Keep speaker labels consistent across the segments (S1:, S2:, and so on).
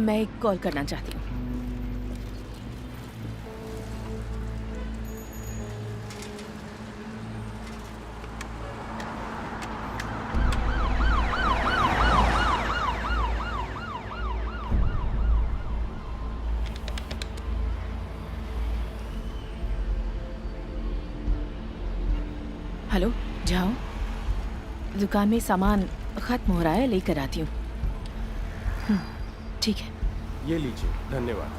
S1: मैं एक कॉल करना चाहती हूँ। हेलो, जाओ। दुकान में सामान खत्म हो रहा है, लेकर आती हूँ। ठीक है।
S2: ये लीजिए, धन्यवाद।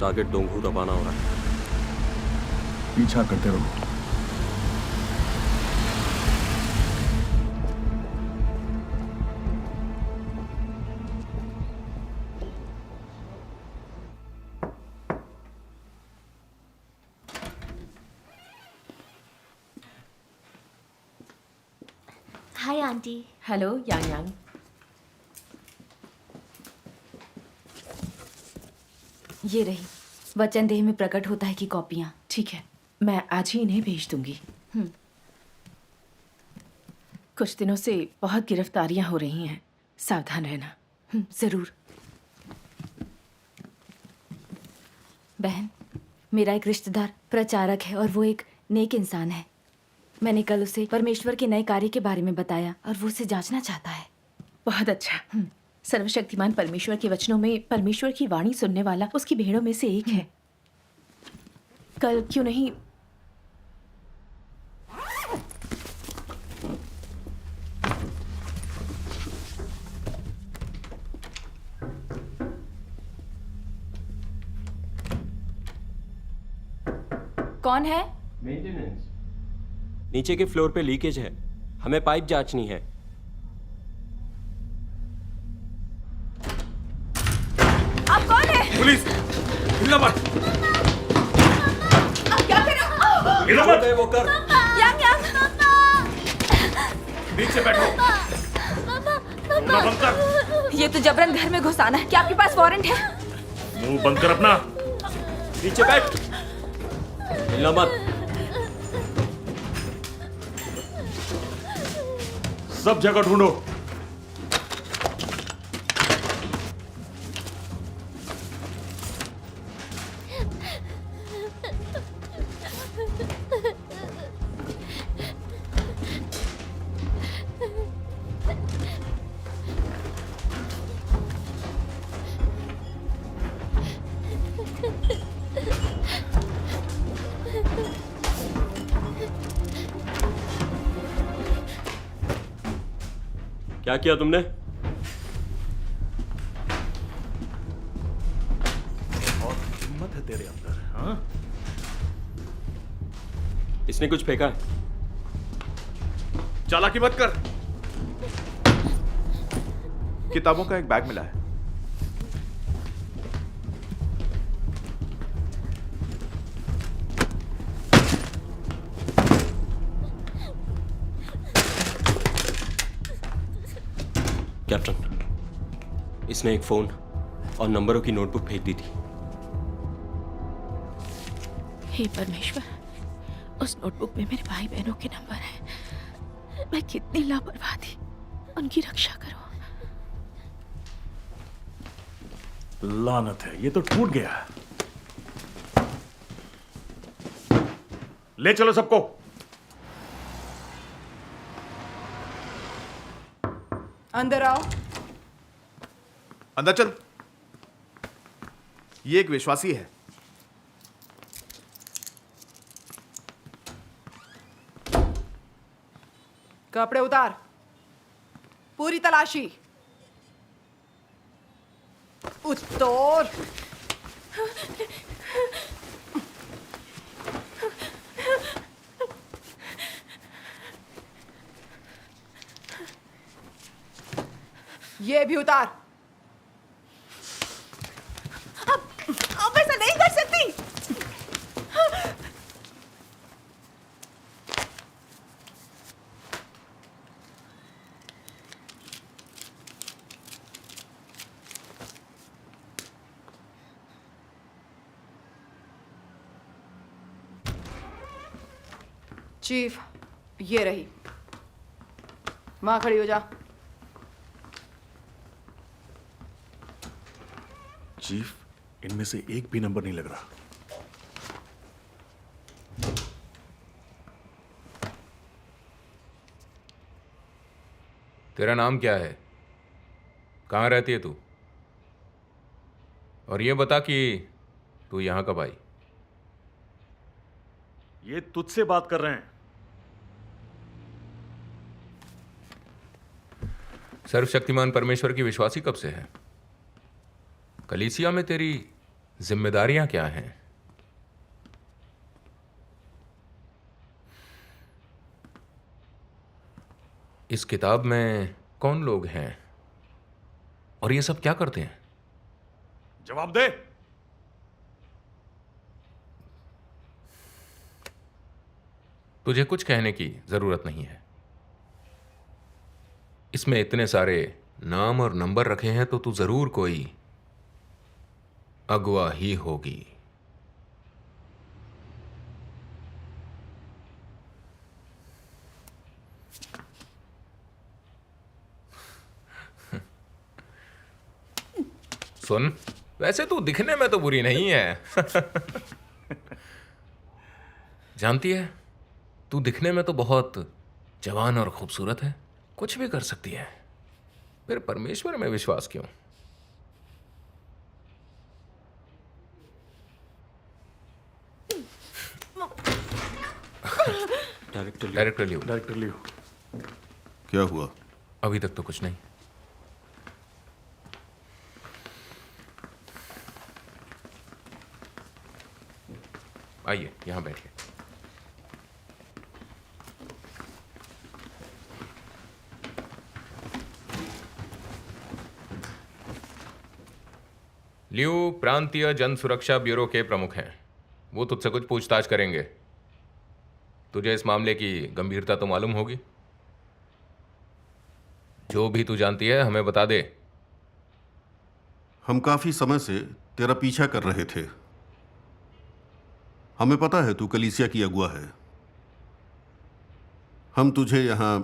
S3: टारगेट डोंगू रवाना हो रहा है।
S4: पीछा करते रहो।
S5: Hi aunty.
S1: हेलो यांग यांग।
S5: ये रही वचनदेह में प्रकट होता है कि कॉपियाँ।
S1: ठीक है, मैं आज ही इन्हें भेज दूंगी। कुछ दिनों से बहुत गिरफ्तारियां हो रही हैं, सावधान रहना।
S5: जरूर। बहन, मेरा एक रिश्तेदार प्रचारक है और वो एक नेक इंसान है। मैंने कल उसे परमेश्वर के नए कार्य के बारे में बताया और वो उसे जांचना चाहता है।
S1: बहुत अच्छा। सर्वशक्तिमान परमेश्वर के वचनों में परमेश्वर की वाणी सुनने वाला उसकी भेड़ों में से एक है। कल क्यों नहीं
S5: कौन है?
S3: मेंटेनेंस। नीचे के फ्लोर पे लीकेज है, हमें पाइप जांचनी है।
S5: आप कौन है?
S4: पुलिस! हिलना मत!
S5: आप क्या कर रहे हो?
S4: हिलना मत!
S3: वो कर।
S5: यांग यांग।
S4: नीचे बैठो। मुंह बंद कर।
S5: ये तो जबरन घर में घुसाना है। क्या आपके पास वारंट है?
S4: मुंह बंद कर अपना।
S3: नीचे बैठ। हिलना मत।
S4: सब जगह ढूंढो।
S3: क्या किया तुमने?
S4: बहुत हिम्मत है तेरे अंदर, हाँ?
S3: इसने कुछ फेंका है।
S4: चालाकी मत कर। किताबों का एक बैग मिला है।
S3: कैप्टन, इसने एक फोन और नंबरों की नोटबुक फेंक दी थी।
S1: हे परमेश्वर, उस नोटबुक में मेरे भाई बहनों के नंबर हैं। मैं कितनी लापरवाह थी। उनकी रक्षा करो।
S4: लानत है, ये तो टूट गया। ले चलो सबको।
S6: अंदर आओ।
S7: अंदर चल। ये एक विश्वासी है।
S6: कपड़े उतार। पूरी तलाशी। उत्तोर। ये भी उतार। अब ऐसा नहीं कर सकती। चीफ, ये रही। वहां खड़ी हो जा।
S4: चीफ, इनमें से एक भी नंबर नहीं लग रहा।
S7: तेरा नाम क्या है? कहाँ रहती है तू? और ये बता कि तू यहाँ कब आई?
S4: ये तुझसे बात कर रहे हैं।
S7: सर्वशक्तिमान परमेश्वर की विश्वासी कब से है? कलीसिया में तेरी जिम्मेदारियां क्या हैं? इस किताब में कौन लोग हैं और ये सब क्या करते हैं?
S4: जवाब दे।
S7: तुझे कुछ कहने की जरूरत नहीं है। इसमें इतने सारे नाम और नंबर रखे हैं तो तू जरूर कोई अगवा ही होगी। सुन, वैसे तू दिखने में तो बुरी नहीं है। जानती है, तू दिखने में तो बहुत जवान और खूबसूरत है, कुछ भी कर सकती है। फिर परमेश्वर में विश्वास क्यों? डायरेक्टर लियो।
S4: डायरेक्टर लियो।
S8: क्या हुआ?
S7: अभी तक तो कुछ नहीं। आइए, यहां बैठिए। लियू प्रांतीय जन सुरक्षा ब्यूरो के प्रमुख हैं। वो तुझसे कुछ पूछताछ करेंगे। तुझे इस मामले की गंभीरता तो मालूम होगी। जो भी तू जानती है हमें बता दे।
S8: हम काफी समय से तेरा पीछा कर रहे थे। हमें पता है तू कलीसिया की अगुआ है। हम तुझे यहां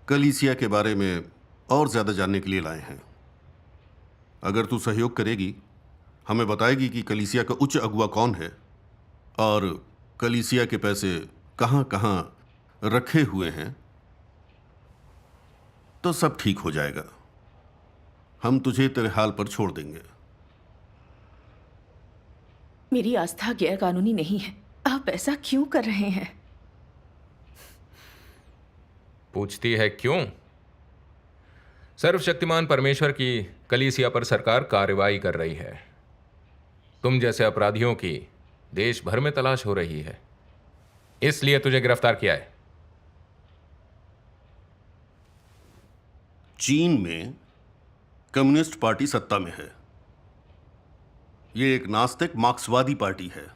S8: कलीसिया के बारे में और ज्यादा जानने के लिए लाए हैं। अगर तू सहयोग करेगी, हमें बताएगी कि कलीसिया का उच्च अगुआ कौन है और कलीसिया के पैसे कहां कहां रखे हुए हैं, तो सब ठीक हो जाएगा। हम तुझे तेरे हाल पर छोड़ देंगे।
S1: मेरी आस्था गैर कानूनी नहीं है। आप ऐसा क्यों कर रहे हैं?
S7: पूछती है क्यों? सर्वशक्तिमान परमेश्वर की कलीसिया पर सरकार कार्रवाई कर रही है। तुम जैसे अपराधियों की देश भर में तलाश हो रही है, इसलिए तुझे गिरफ्तार किया है।
S8: चीन में कम्युनिस्ट पार्टी सत्ता में है। ये एक नास्तिक मार्क्सवादी पार्टी है।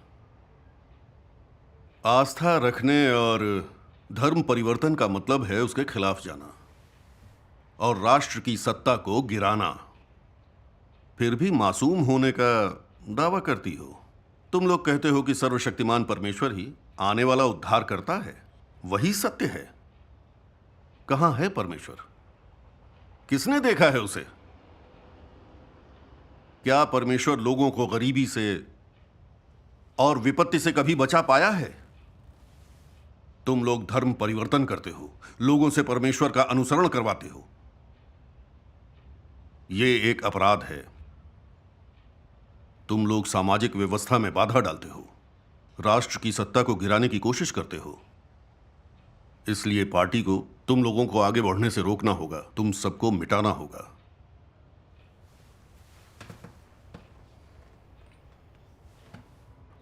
S8: आस्था रखने और धर्म परिवर्तन का मतलब है उसके खिलाफ जाना और राष्ट्र की सत्ता को गिराना। फिर भी मासूम होने का दावा करती हो। तुम लोग कहते हो कि सर्वशक्तिमान परमेश्वर ही आने वाला उद्धार करता है। वही सत्य है। कहां है परमेश्वर? किसने देखा है उसे? क्या परमेश्वर लोगों को गरीबी से और विपत्ति से कभी बचा पाया है? तुम लोग धर्म परिवर्तन करते हो, लोगों से परमेश्वर का अनुसरण करवाते हो। यह एक अपराध है। तुम लोग सामाजिक व्यवस्था में बाधा डालते हो, राष्ट्र की सत्ता को गिराने की कोशिश करते हो। इसलिए पार्टी को तुम लोगों को आगे बढ़ने से रोकना होगा। तुम सबको मिटाना होगा।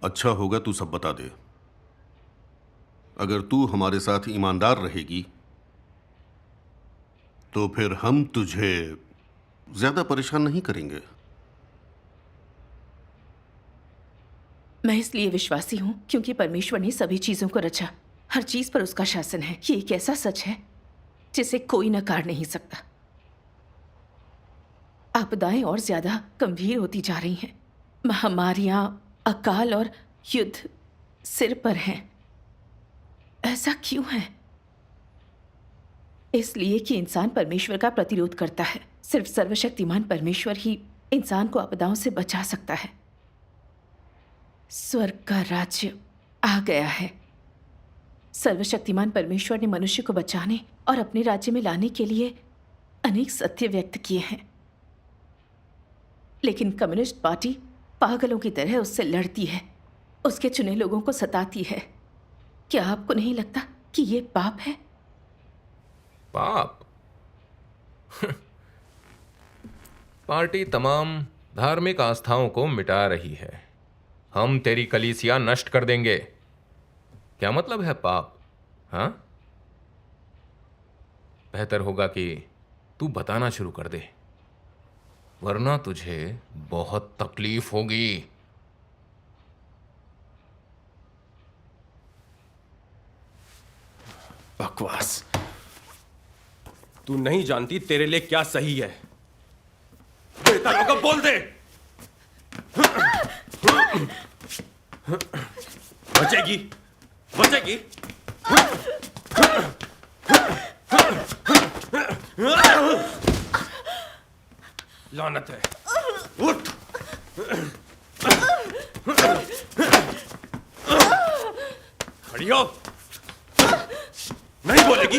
S8: अच्छा होगा तू सब बता दे। अगर तू हमारे साथ ईमानदार रहेगी तो फिर हम तुझे ज्यादा परेशान नहीं करेंगे।
S1: मैं इसलिए विश्वासी हूं क्योंकि परमेश्वर ने सभी चीजों को रचा। हर चीज पर उसका शासन है। ये एक ऐसा सच है जिसे कोई नकार नहीं सकता। आपदाएं और ज्यादा गंभीर होती जा रही हैं। महामारियां, अकाल और युद्ध सिर पर हैं। ऐसा क्यों है? इसलिए कि इंसान परमेश्वर का प्रतिरोध करता है। सिर्फ सर्वशक्तिमान परमेश्वर ही इंसान को आपदाओं से बचा सकता है। स्वर्ग का राज्य आ गया है। सर्वशक्तिमान परमेश्वर ने मनुष्य को बचाने और अपने राज्य में लाने के लिए अनेक सत्य व्यक्त किए हैं, लेकिन कम्युनिस्ट पार्टी पागलों की तरह उससे लड़ती है, उसके चुने लोगों को सताती है। क्या आपको नहीं लगता कि ये पाप है?
S7: पाप? पार्टी तमाम धार्मिक आस्थाओं को मिटा रही है। हम तेरी कलीसिया नष्ट कर देंगे। क्या मतलब है पाप? हाँ, बेहतर होगा कि तू बताना शुरू कर दे, वरना तुझे बहुत तकलीफ होगी।
S2: बकवास। तू नहीं जानती तेरे लिए क्या सही है। बेटा लोगों बोल दे। बचेगी, बचेगी। लानत है। उठ। खड़ी हो। नहीं बोलेगी।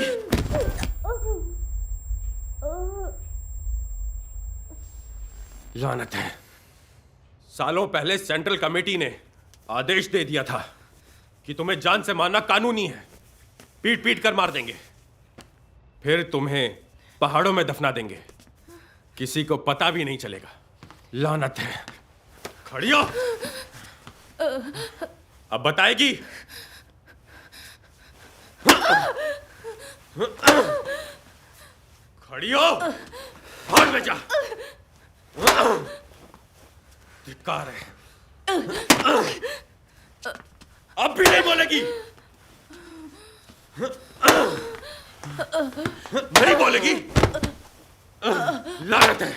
S2: लानत है। सालों पहले सेंट्रल कमेटी ने आदेश दे दिया था कि तुम्हें जान से मारना कानूनी है। पीट पीट कर मार देंगे, फिर तुम्हें पहाड़ों में दफना देंगे, किसी को पता भी नहीं चलेगा। लानत है। खड़ी हो। अब बताएगी? खड़ी हो। हाथ में जा। धिक्कार है। अब भी नहीं बोलेगी? नहीं बोलेगी? लानत है।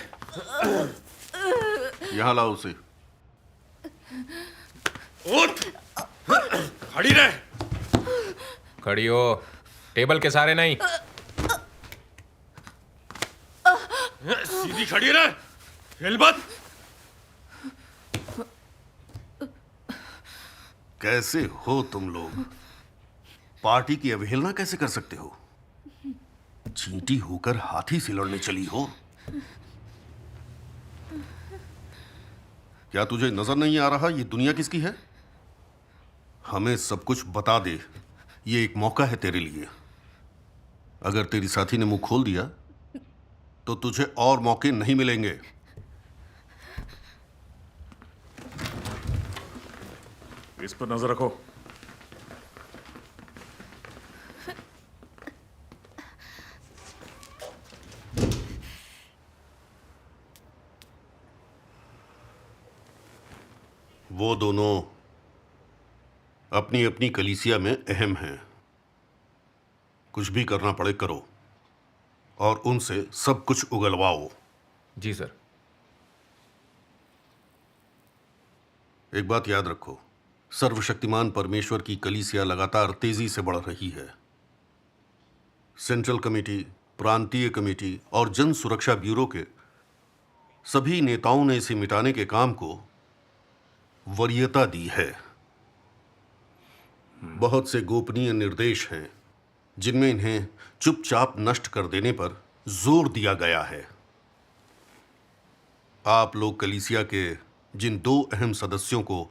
S8: यहां लाओ उसे।
S2: उठ। खड़ी रह।
S7: खड़ी हो, टेबल के सारे नहीं।
S2: सीधी खड़ी रह, हिल मत।
S8: कैसे हो तुम लोग? पार्टी की अवहेलना कैसे कर सकते हो? चींटी होकर हाथी से लड़ने चली हो। क्या तुझे नजर नहीं आ रहा ये दुनिया किसकी है? हमें सब कुछ बता दे। ये एक मौका है तेरे लिए। अगर तेरी साथी ने मुंह खोल दिया तो तुझे और मौके नहीं मिलेंगे।
S4: इस पर नजर रखो।
S8: वो दोनों अपनी अपनी कलीसिया में अहम हैं। कुछ भी करना पड़े करो और उनसे सब कुछ उगलवाओ।
S7: जी सर।
S8: एक बात याद रखो, सर्वशक्तिमान परमेश्वर की कलीसिया लगातार तेजी से बढ़ रही है। सेंट्रल कमेटी, प्रांतीय कमेटी और जन सुरक्षा ब्यूरो के सभी नेताओं ने इसे मिटाने के काम को वरीयता दी है। बहुत से गोपनीय निर्देश हैं जिनमें इन्हें चुपचाप नष्ट कर देने पर जोर दिया गया है। आप लोग कलीसिया के जिन दो अहम सदस्यों को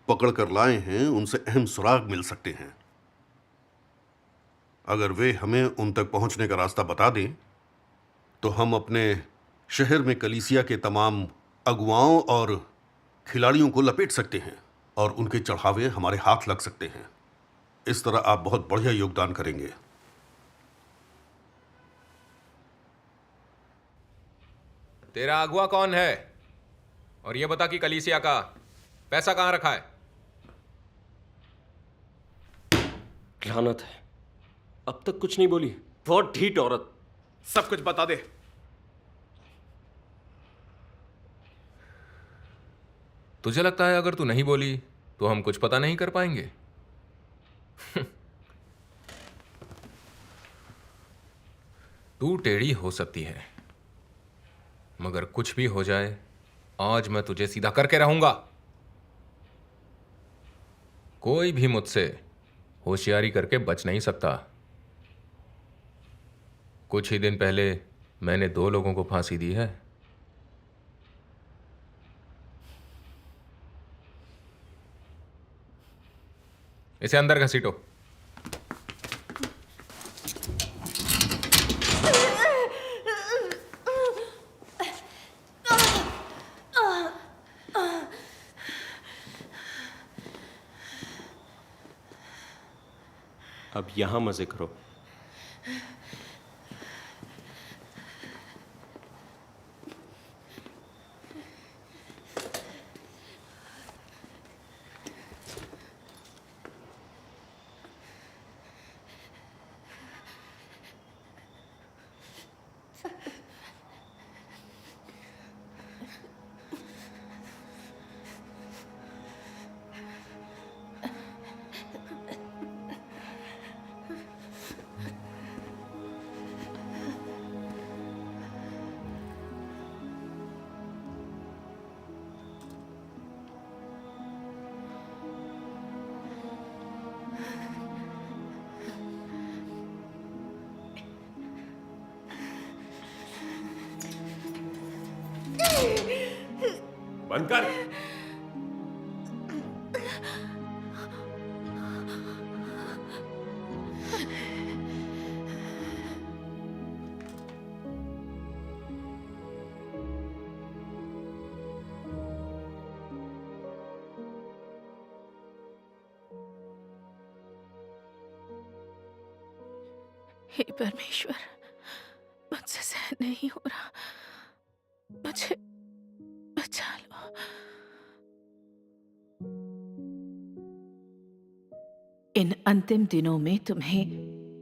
S8: पकड़ कर लाए हैं उनसे अहम सुराग मिल सकते हैं। अगर वे हमें उन तक पहुंचने का रास्ता बता दें तो हम अपने शहर में कलीसिया के तमाम अगुवाओं और खिलाड़ियों को लपेट सकते हैं और उनके चढ़ावे हमारे हाथ लग सकते हैं। इस तरह आप बहुत बढ़िया योगदान करेंगे।
S7: तेरा अगुआ कौन है? और ये बता कि कलीसिया का पैसा कहां रखा है?
S3: लानत है, अब तक कुछ नहीं बोली। बहुत ढीठ औरत।
S2: सब कुछ बता दे।
S7: तुझे लगता है अगर तू नहीं बोली तो हम कुछ पता नहीं कर पाएंगे? तू टेढ़ी हो सकती है, मगर कुछ भी हो जाए, आज मैं तुझे सीधा करके रहूंगा। कोई भी मुझसे होशियारी करके बच नहीं सकता। कुछ ही दिन पहले मैंने 2 लोगों को फांसी दी है। इसे अंदर घसीटो।
S3: अब यहां मजे करो।
S2: बंद कर।
S1: हे परमेश्वर, मुझसे सहन नहीं हो रहा, मुझे बचा लो। इन अंतिम दिनों में तुम्हें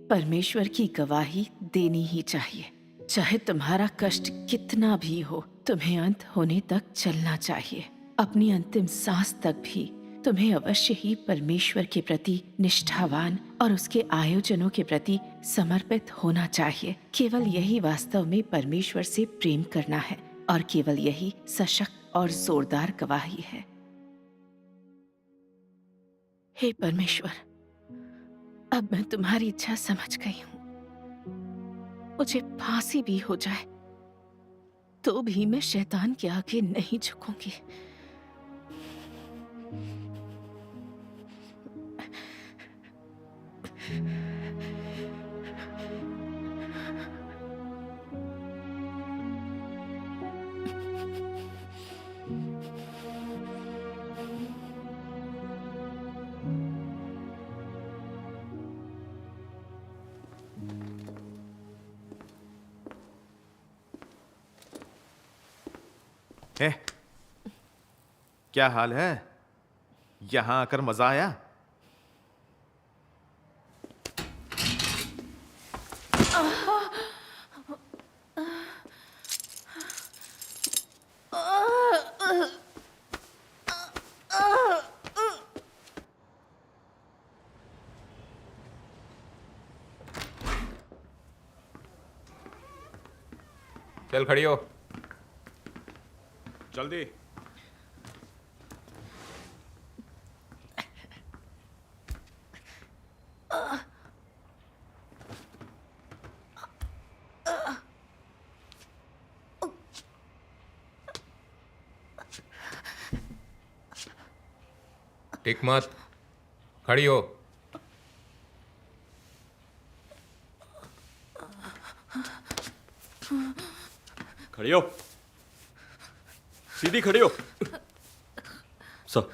S1: परमेश्वर की गवाही देनी ही चाहिए। चाहे तुम्हारा कष्ट कितना भी हो, तुम्हें अंत होने तक चलना चाहिए। अपनी अंतिम सांस तक भी तुम्हें अवश्य ही परमेश्वर के प्रति निष्ठावान और उसके आयोजनों के प्रति समर्पित होना चाहिए। केवल यही वास्तव में परमेश्वर से प्रेम करना है और केवल यही सशक्त और जोरदार गवाही है। हे परमेश्वर, अब मैं तुम्हारी इच्छा समझ गई हूं। मुझे फांसी भी हो जाए तो भी मैं शैतान के आगे नहीं झुकूंगी।
S9: है, क्या हाल है? यहां आकर मजा आया?
S7: चल खड़ी हो।
S2: जल्दी।
S7: टिक मत, खड़ी हो।
S3: खड़ी हो, सीधी खड़ी हो। सब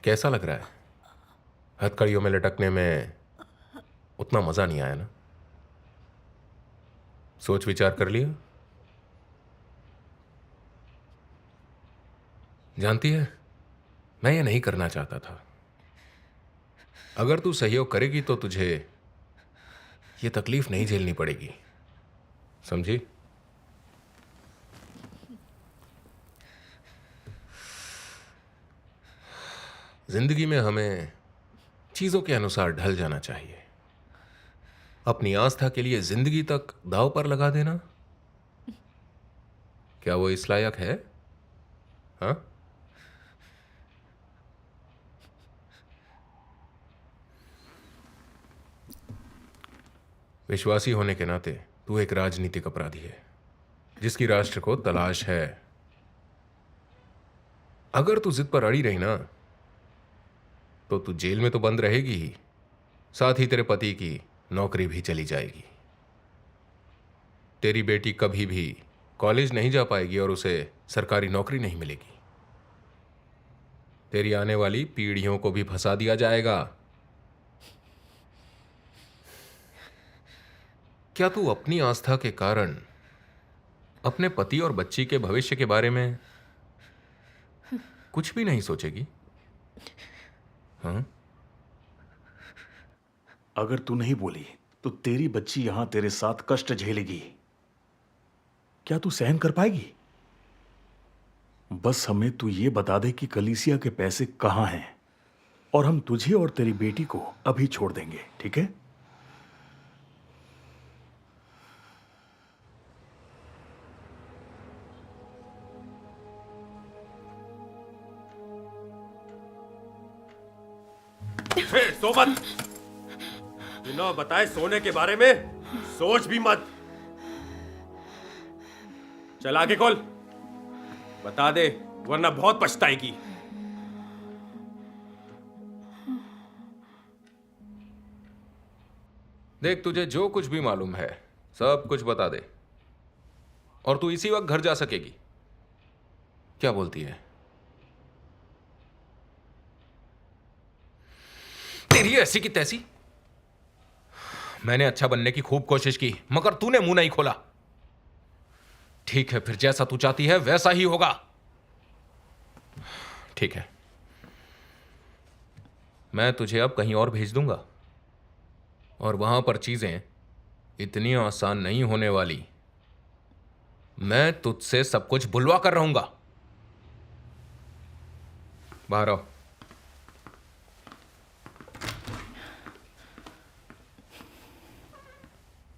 S7: कैसा लग रहा है? हथकड़ियों में लटकने में उतना मजा नहीं आया ना? सोच विचार कर लिया? जानती है, मैं ये नहीं करना चाहता था। अगर तू सहयोग करेगी तो तुझे ये तकलीफ नहीं झेलनी पड़ेगी, समझी? जिंदगी में हमें चीजों के अनुसार ढल जाना चाहिए। अपनी आस्था के लिए जिंदगी तक दांव पर लगा देना, क्या वो इस लायक है? हाँ? विश्वासी होने के नाते तू एक राजनीतिक अपराधी है जिसकी राष्ट्र को तलाश है। अगर तू जिद पर अड़ी रही ना तो तू जेल में तो बंद रहेगी ही, साथ ही तेरे पति की नौकरी भी चली जाएगी। तेरी बेटी कभी भी कॉलेज नहीं जा पाएगी और उसे सरकारी नौकरी नहीं मिलेगी। तेरी आने वाली पीढ़ियों को भी फंसा दिया जाएगा। क्या तू अपनी आस्था के कारण अपने पति और बच्ची के भविष्य के बारे में कुछ भी नहीं सोचेगी? हाँ?
S4: अगर तू नहीं बोली तो तेरी बच्ची यहां तेरे साथ कष्ट झेलेगी। क्या तू सहन कर पाएगी? बस हमें तू ये बता दे कि कलीसिया के पैसे कहां हैं और हम तुझे और तेरी बेटी को अभी छोड़ देंगे, ठीक है?
S2: सो मत। बिना बताए सोने के बारे में सोच भी मत। चल आगे खोल, बता दे वरना बहुत पछताएगी।
S7: देख, तुझे जो कुछ भी मालूम है सब कुछ बता दे और तू इसी वक्त घर जा सकेगी। क्या बोलती है? तेरी ऐसी की तैसी। मैंने अच्छा बनने की खूब कोशिश की मगर तूने मुंह नहीं खोला। ठीक है, फिर जैसा तू चाहती है वैसा ही होगा। ठीक है, मैं तुझे अब कहीं और भेज दूंगा और वहां पर चीजें इतनी आसान नहीं होने वाली। मैं तुझसे सब कुछ बुलवा कर रहूंगा। बाहर आओ।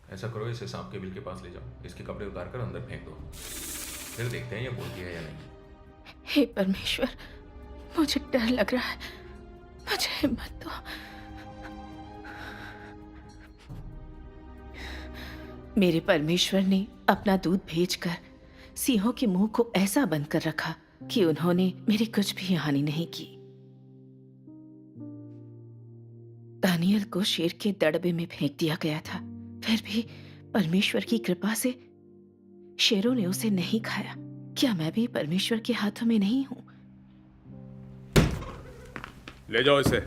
S7: ऐसा करो, इसे सांप के बिल के पास ले जाओ, इसके कपड़े उतार कर अंदर फेंक दो, फिर देखते हैं ये बोलती है या नहीं।
S1: हे परमेश्वर, मुझे डर लग रहा है, मुझे हिम्मत दो। मेरे परमेश्वर ने अपना दूध भेजकर सिंहों के मुंह को ऐसा बंद कर रखा कि उन्होंने मेरी कुछ भी हानि नहीं की। दानियल को शेर के दड़बे में फेंक दिया गया था, फिर भी परमेश्वर की कृपा से शेरों ने उसे नहीं खाया। क्या मैं भी परमेश्वर के हाथों में नहीं हूं?
S2: ले जाओ इसे।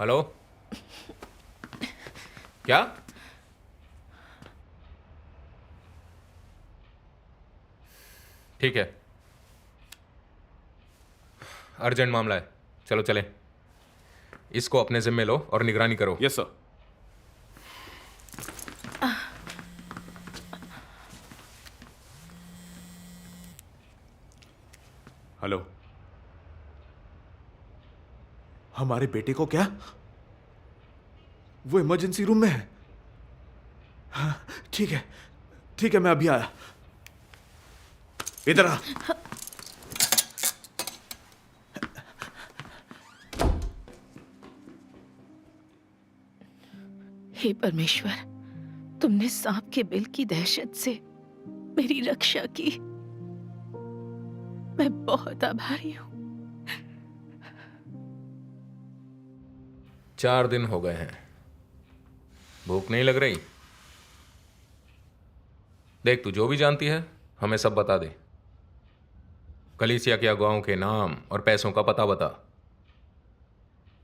S7: हेलो, क्या? ठीक है, अर्जेंट मामला है, चलो चलें। इसको अपने जिम्मे लो और निगरानी करो।
S2: Yes sir.
S9: हेलो, हमारे बेटे को क्या? वो इमरजेंसी रूम में है। हाँ, ठीक है, मैं अभी आया। इधर आ।
S1: हे परमेश्वर, तुमने सांप के बिल की दहशत से मेरी रक्षा की। मैं बहुत आभारी हूं।
S7: 4 दिन हो गए हैं, भूख नहीं लग रही? देख, तू जो भी जानती है हमें सब बता दे। कलीसिया के अगुवाओं के नाम और पैसों का पता बता,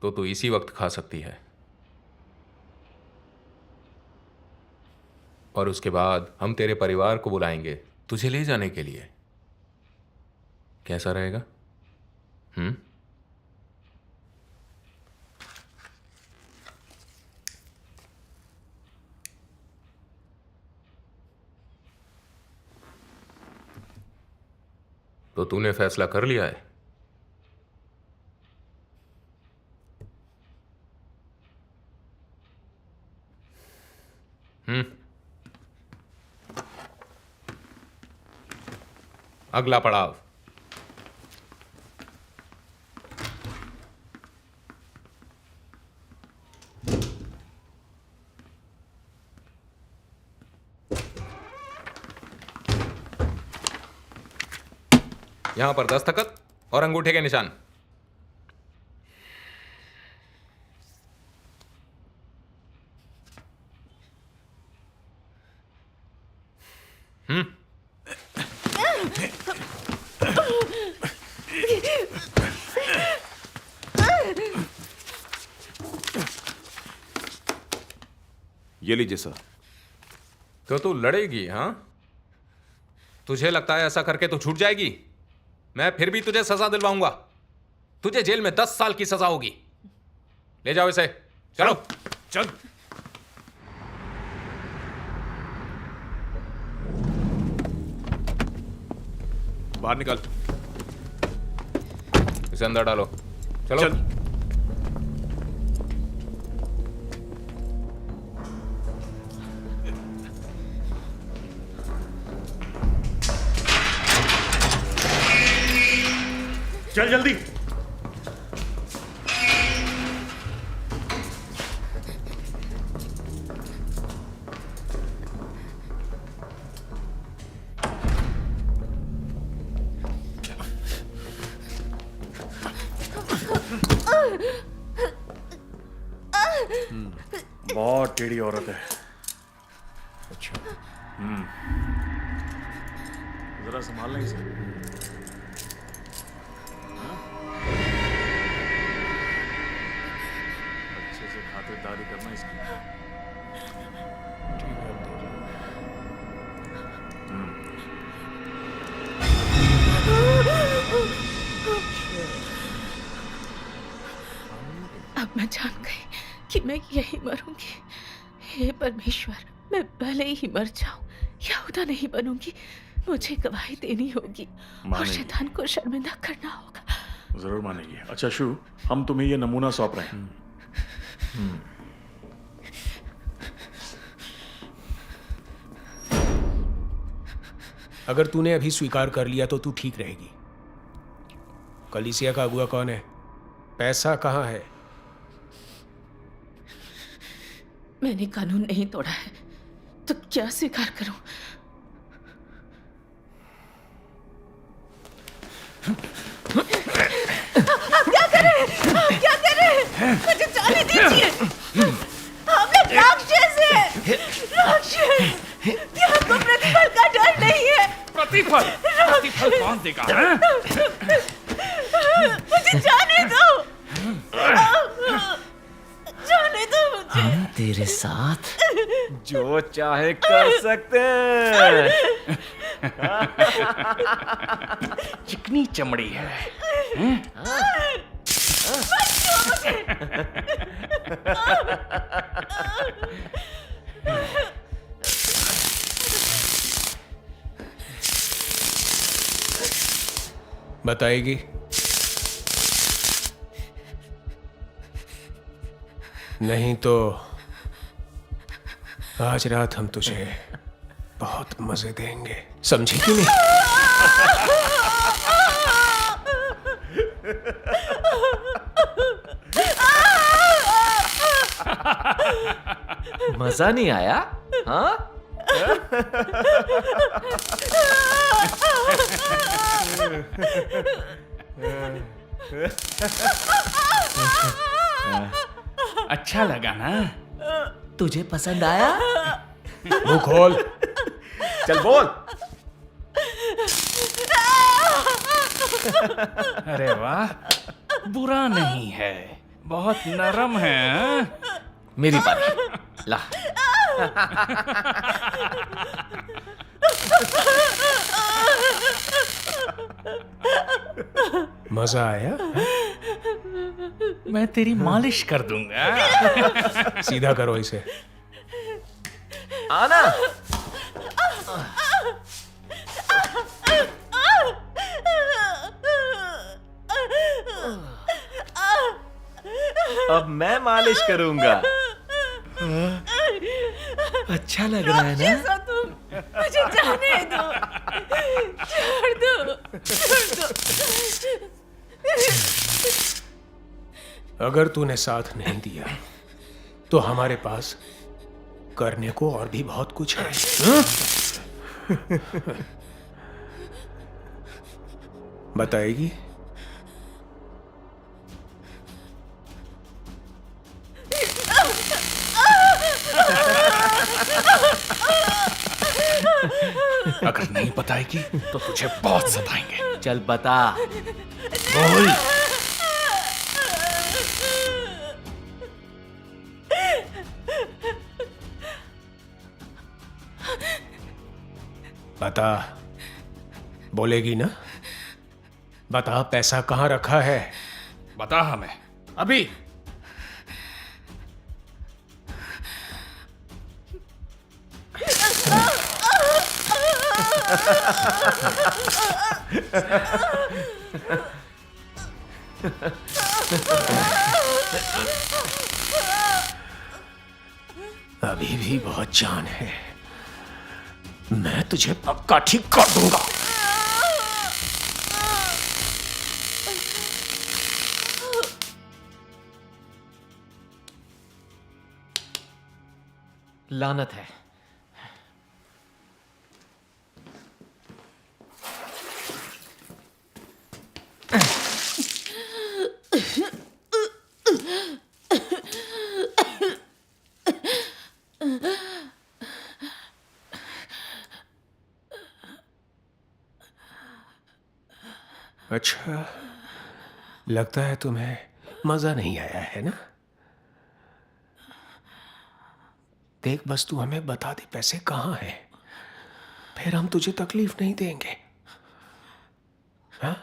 S7: तो तू इसी वक्त खा सकती है। और उसके बाद हम तेरे परिवार को बुलाएंगे तुझे ले जाने के लिए। कैसा रहेगा? तो तूने फैसला कर लिया है? अगला पड़ाव। यहां पर दस्तखत और अंगूठे के निशान।
S9: ये लीजिए सर।
S7: तो तू लड़ेगी? हाँ, तुझे लगता है ऐसा करके तू छूट जाएगी? मैं फिर भी तुझे सजा दिलवाऊंगा। तुझे जेल में 10 साल की सजा होगी। ले जाओ इसे। चलो
S9: चल। बाहर निकल।
S7: इसे अंदर डालो। चलो।
S9: चल। चल जल्दी।
S4: बहुत टेढ़ी औरत है।
S9: अच्छा।
S4: जरा संभालना इसे। अच्छे से खातिरदारी करना इसकी।
S1: अब मैं जान गई कि मैं यही मरूंगी। हे परमेश्वर, मैं भले ही मर जाऊं या खुदा नहीं बनूंगी, मुझे गवाही देनी होगी और
S4: मानेगी।
S1: शैतान को शर्मिंदा करना होगा।
S4: जरूर मानेगी। अच्छा शू, हम तुम्हें ये नमूना सौंप रहे हैं।
S10: अगर तूने अभी स्वीकार कर लिया तो तू ठीक रहेगी। कलीसिया का अगुआ कौन है? पैसा कहाँ है?
S1: मैंने कानून नहीं तोड़ा है तो क्या स्वीकार करूं?
S6: आप क्या कर रहे हैं? आप क्या कर रहे हैं? मुझे जाने दीजिए। हम लोग राक्षस हैं। राक्षस। क्या आपको प्रतिफल का डर नहीं है?
S9: प्रतिफल? प्रतिफल कौन देगा?
S6: मुझे जाने दो। जाने दो मुझे।
S11: हम तेरे साथ
S9: जो चाहे कर सकते हैं। चिकनी चमड़ी है।
S10: बताएगी? नहीं तो आज रात हम तुझे बहुत मजे देंगे, समझी कि नहीं?
S11: मजा नहीं आया? हाँ?
S9: अच्छा लगा ना?
S11: तुझे पसंद आया?
S10: मुंह खोल।
S9: चल बोल। अरे वाह, बुरा नहीं है, बहुत नरम है। हाँ?
S11: मेरी बारी। ला।
S10: मजा आया?
S9: मैं तेरी मालिश कर दूंगा।
S10: सीधा करो इसे।
S11: आना। अब मैं मालिश करूंगा। अच्छा लग रहा है ना?
S6: राक्षस हो तुम, मुझे जाने दो, छोड़ दो, छोड़ दो।
S10: अगर तूने साथ नहीं दिया तो हमारे पास करने को और भी बहुत कुछ है। बताएगी?
S9: अगर नहीं बताएगी तो तुझे बहुत सताएंगे।
S11: चल बता।
S10: बोल। बता। बोलेगी ना? बता, पैसा कहाँ रखा है?
S9: बता हमें अभी।
S10: अभी भी बहुत जान है, मैं तुझे पक्का ठीक कर दूंगा।
S11: लानत है।
S10: अच्छा, लगता है तुम्हें मजा नहीं आया है ना? देख, बस तू हमें बता दे पैसे कहाँ हैं, फिर हम तुझे तकलीफ नहीं देंगे। हाँ?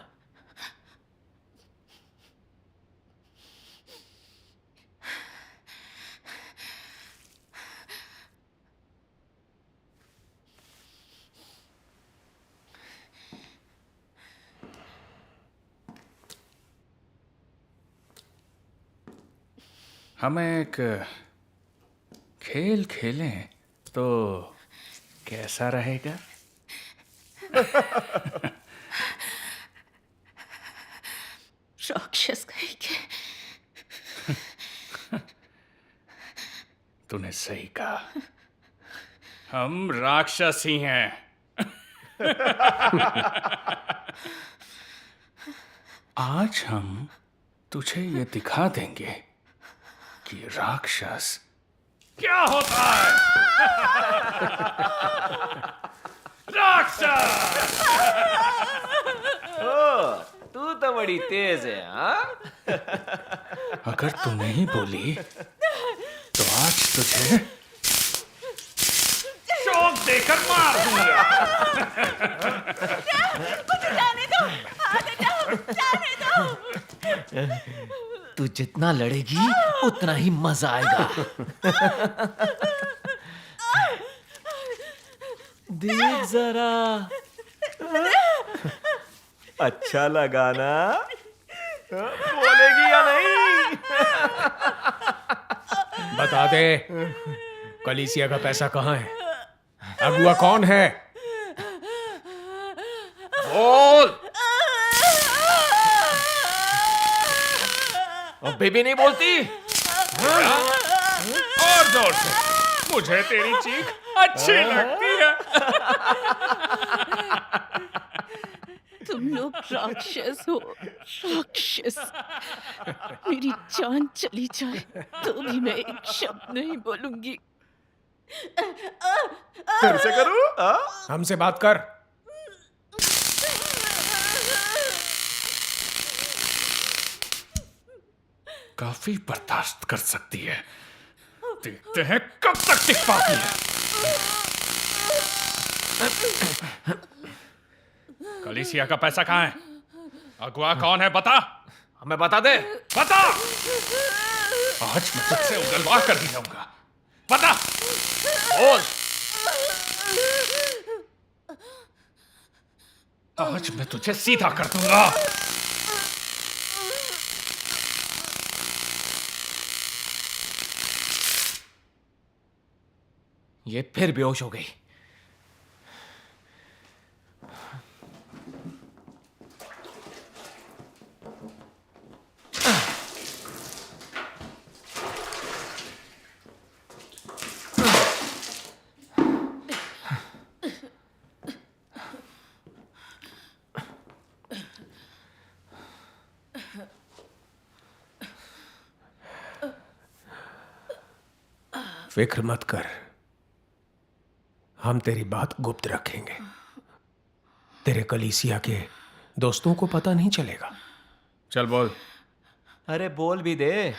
S9: हम एक खेल खेलें तो कैसा रहेगा?
S1: राक्षस कहेंगे।
S9: तूने सही कहा, हम राक्षस ही हैं। आज हम तुझे ये दिखा देंगे कि राक्षस क्या होता है। राक्षस!
S11: तू तो बड़ी तेज है। हाँ?
S9: अगर तू नहीं बोली तो आज तुझे शौक देकर मार दूंगा।
S6: मुझे जाने दो, हाथ हटाओ, जाने दो।
S11: तू जितना लड़ेगी उतना ही मजा आएगा। देख जरा, अच्छा लगा ना? बोलेगी या नहीं?
S10: बता दे, कलीसिया का पैसा कहाँ है? अगुआ कौन है?
S7: बोल।
S11: अभी भी नहीं बोलती?
S9: और जोर से, मुझे तेरी चीख अच्छी लगती है।
S1: तुम लोग राक्षस हो, राक्षस। मेरी जान चली जाए तो भी मैं एक शब्द नहीं बोलूंगी।
S11: फिर से करूं?
S10: हमसे बात कर।
S9: काफी बर्दाश्त कर सकती है, देखते हैं कब तक टिक पाती है। कलीसिया का पैसा कहाँ है? अगुआ कौन है बता।
S11: हमें बता दे।
S9: बता। आज मैं तुझसे उगलवा कर दिखाऊंगा। बता।
S11: बोल।
S9: आज मैं तुझे सीधा कर दूंगा।
S11: ये फिर बेहोश हो गई।
S10: फिक्र मत कर, हम तेरी बात गुप्त रखेंगे। तेरे कलीसिया के दोस्तों को पता नहीं चलेगा। चल बोल।
S11: अरे बोल भी दे।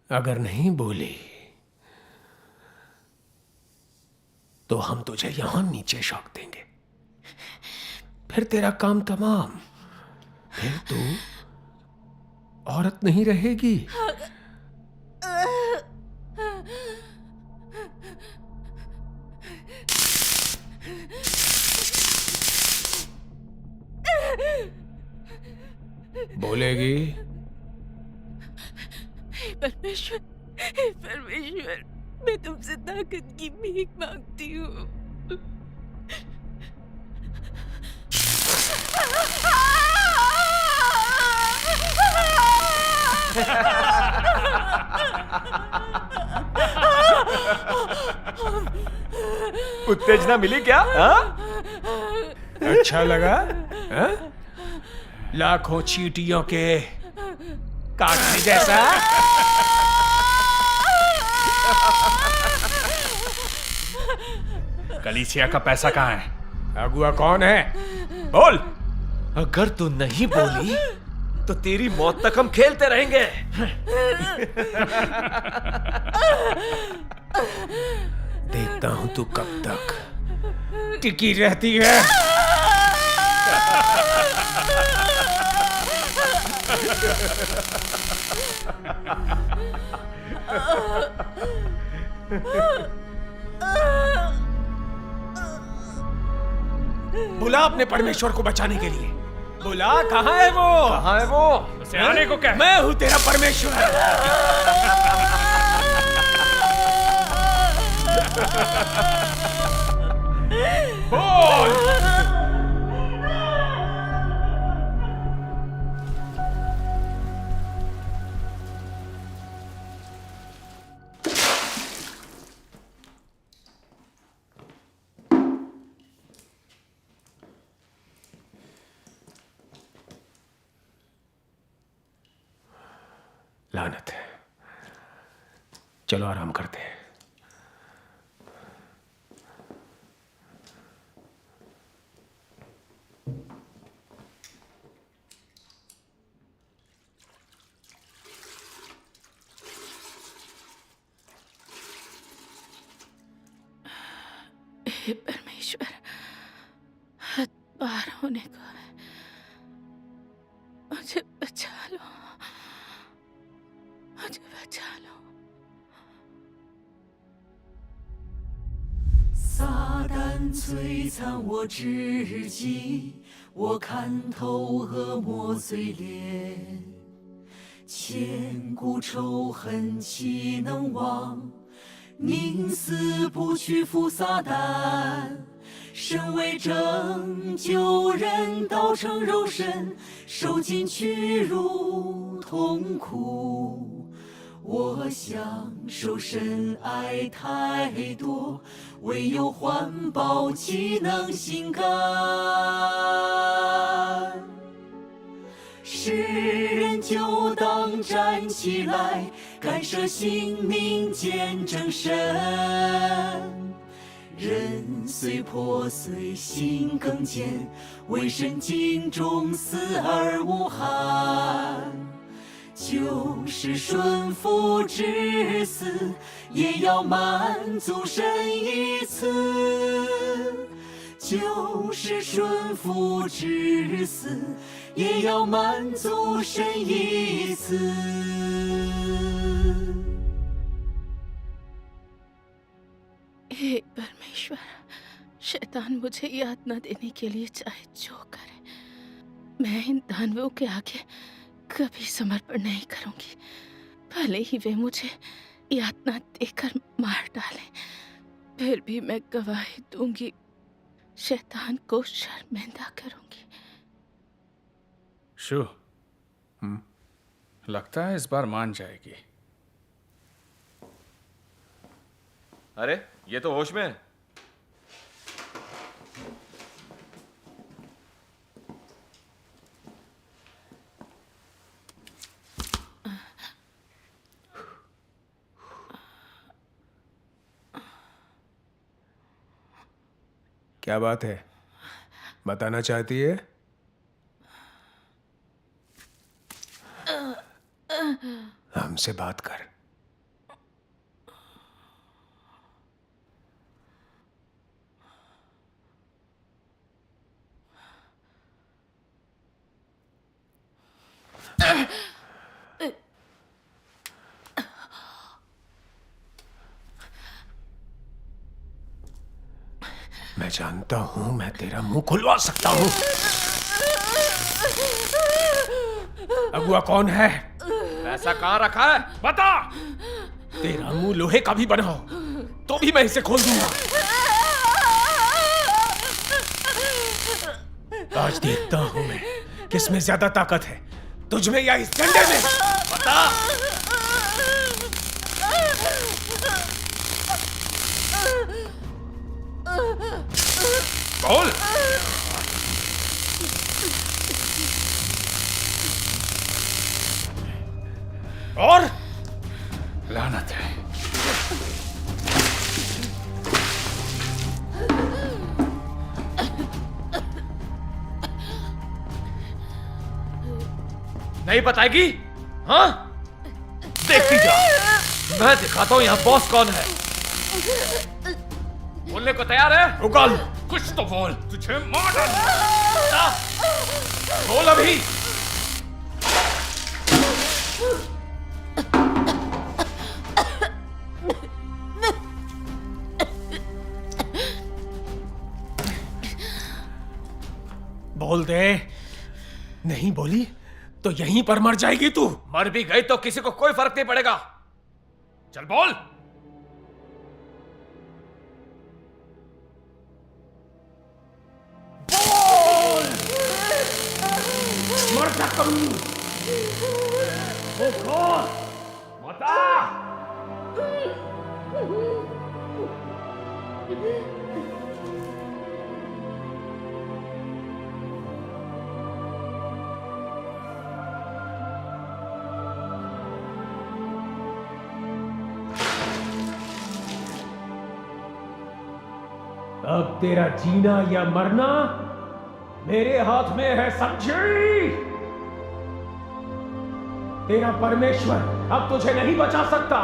S10: अगर नहीं बोली तो हम तुझे यहां नीचे शौक देंगे, फिर तेरा काम तमाम। फिर तू औरत नहीं रहेगी। बोलेगी?
S6: परमेश्वर, हे परमेश्वर, मैं तुमसे ताकत की भीख मांगती हूँ।
S11: उत्तेजना मिली क्या? हाँ?
S10: अच्छा लगा? हाँ? लाखों चींटियों के काटने जैसा?
S4: कलीसिया का पैसा कहाँ है?
S10: अगुआ कौन है? बोल।
S11: अगर तू नहीं बोली तो तेरी मौत तक हम खेलते रहेंगे।
S10: देखता हूं तू कब तक टिकी रहती है। बुला अपने परमेश्वर को बचाने के लिए। बुला। कहाँ है वो?
S11: कहाँ है वो?
S10: उसे आने को कह। मैं हूं तेरा परमेश्वर। बोल। लानत है। चलो आराम करते हैं।
S1: हे परमेश्वर, हद पार होने को है, मुझे बचा लो, मुझे बचा लो।
S6: 撒旦摧残我至极，我看透恶魔嘴脸，千古仇恨岂能忘？宁死不屈服撒旦。身为拯救人，道成肉身，受尽屈辱痛苦。我享受神爱太多，唯有环保岂能心甘？世人就当站起来，干涉性命，见证神。人虽破碎，心更坚，为神尽忠，死而无憾。就是顺服至死，也要满足神一次。就是顺服至死，也要满足神 一次。
S1: शैतान मुझे यातना देने के लिए चाहे जो करे, मैं इन दानवों के आगे कभी समर्पण नहीं करूंगी। भले ही वे मुझे यातना देकर मार डालें, फिर भी मैं गवाही दूंगी, शैतान को शर्मिंदा करूंगी।
S9: शु, लगता है इस बार मान जाएगी।
S11: अरे ये तो होश में है।
S10: क्या बात है, बताना चाहती है? हमसे बात कर। मैं जानता हूं मैं तेरा मुंह खुलवा सकता हूं। अगुआ कौन है?
S7: पैसा कहाँ रखा है?
S10: बता। तेरा मुंह लोहे का भी बना हो तो भी मैं इसे खोल दूंगा। आज देखता हूं मैं किसमें ज्यादा ताकत है, तुझ में या इस डंडे में। बता। बोल। और
S9: लानत है।
S11: नहीं बताएगी? हाँ, देखती जा, मैं दिखाता हूं यहाँ बॉस कौन है।
S7: बोलने को तैयार है?
S10: उगल।
S9: कुछ तो बोल, तुझे मार डालूंगा।
S10: बोल अभी। बोल दे। नहीं बोली तो यहीं पर मर जाएगी तू।
S11: मर भी गई तो किसी को कोई फर्क नहीं पड़ेगा।
S9: चल बोल।
S10: मर जा करूं। बता। अब तेरा जीना या मरना मेरे हाथ में है, समझी? तेरा परमेश्वर अब तुझे नहीं बचा सकता।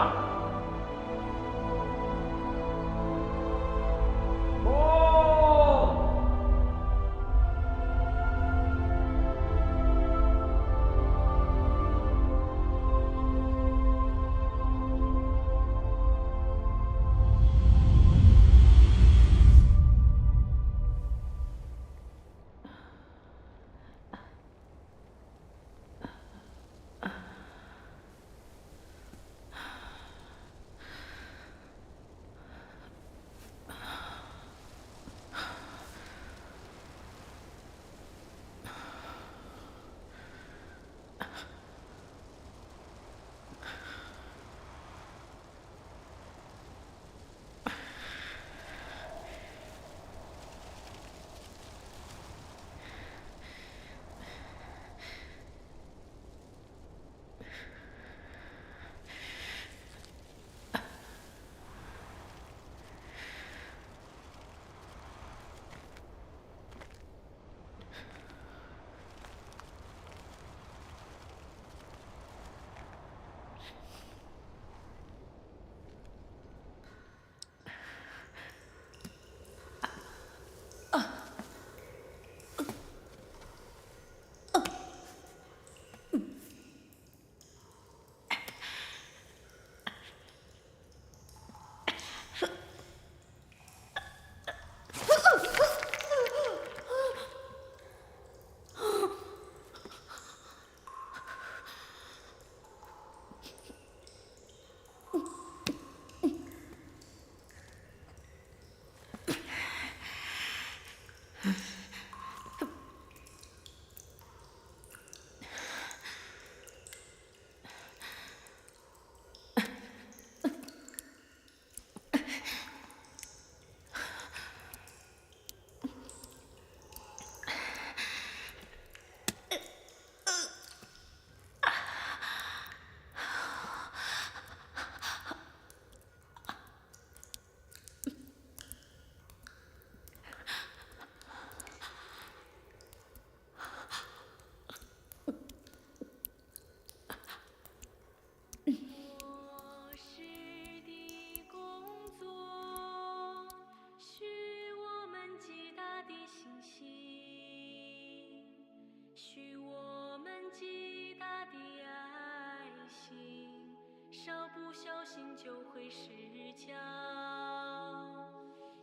S6: 手不小心就会失脚，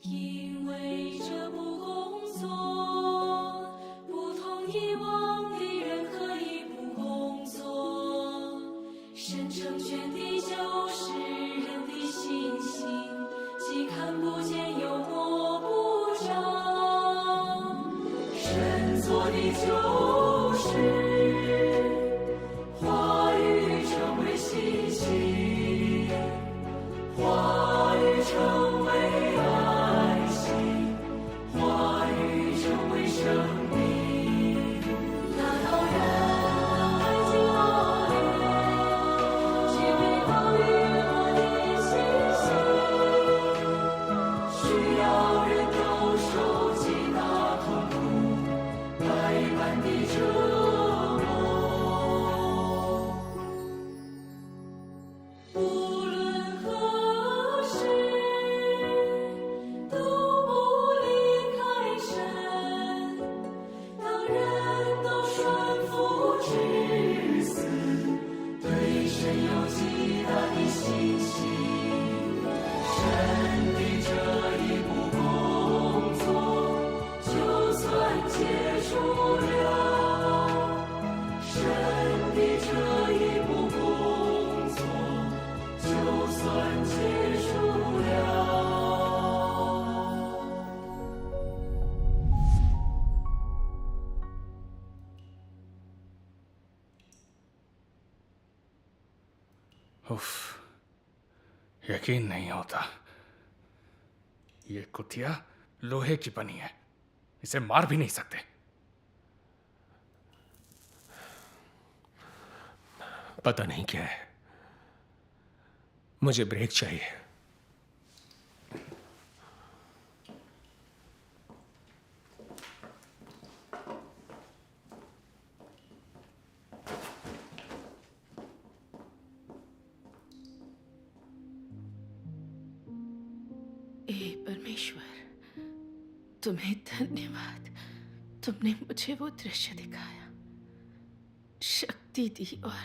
S6: 因为这部工作不同以往的任何一部工作，神成全的就是人的信心，既看不见又摸不着，神做的就是话语成为信息，话语成为爱心，话语成为生命。那道人爱进我里，具备话语我的信心，需要人都受极大痛苦，百般的折磨。无论何时，都不离开神。当人都顺服至死，对神有极大的信心。神的这一步工作，就算结束了。神的这一步工作，就算结束了。
S9: उफ, यकीन नहीं होता। ये कुतिया लोहे की बनी है, इसे मार भी नहीं सकते।
S10: पता नहीं क्या है, मुझे ब्रेक चाहिए।
S1: हे परमेश्वर, तुम्हें धन्यवाद। तुमने मुझे वो दृश्य दिखाया, शक्ति दी और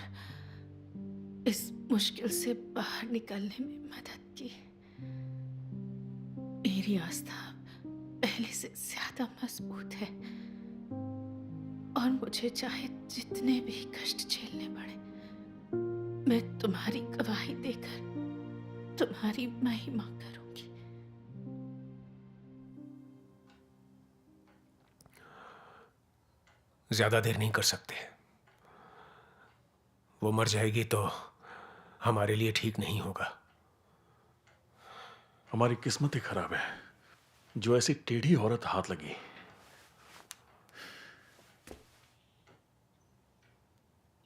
S1: इस मुश्किल से बाहर निकलने में मदद की। मेरी आस्था पहले से ज्यादा मजबूत है और मुझे चाहे जितने भी कष्ट झेलने पड़े, मैं तुम्हारी गवाही देकर तुम्हारी महिमा करूंगी।
S10: ज्यादा देर नहीं कर सकते। वो मर जाएगी तो हमारे लिए ठीक नहीं होगा।
S4: हमारी किस्मत ही खराब है, जो ऐसी टेढ़ी औरत हाथ लगी।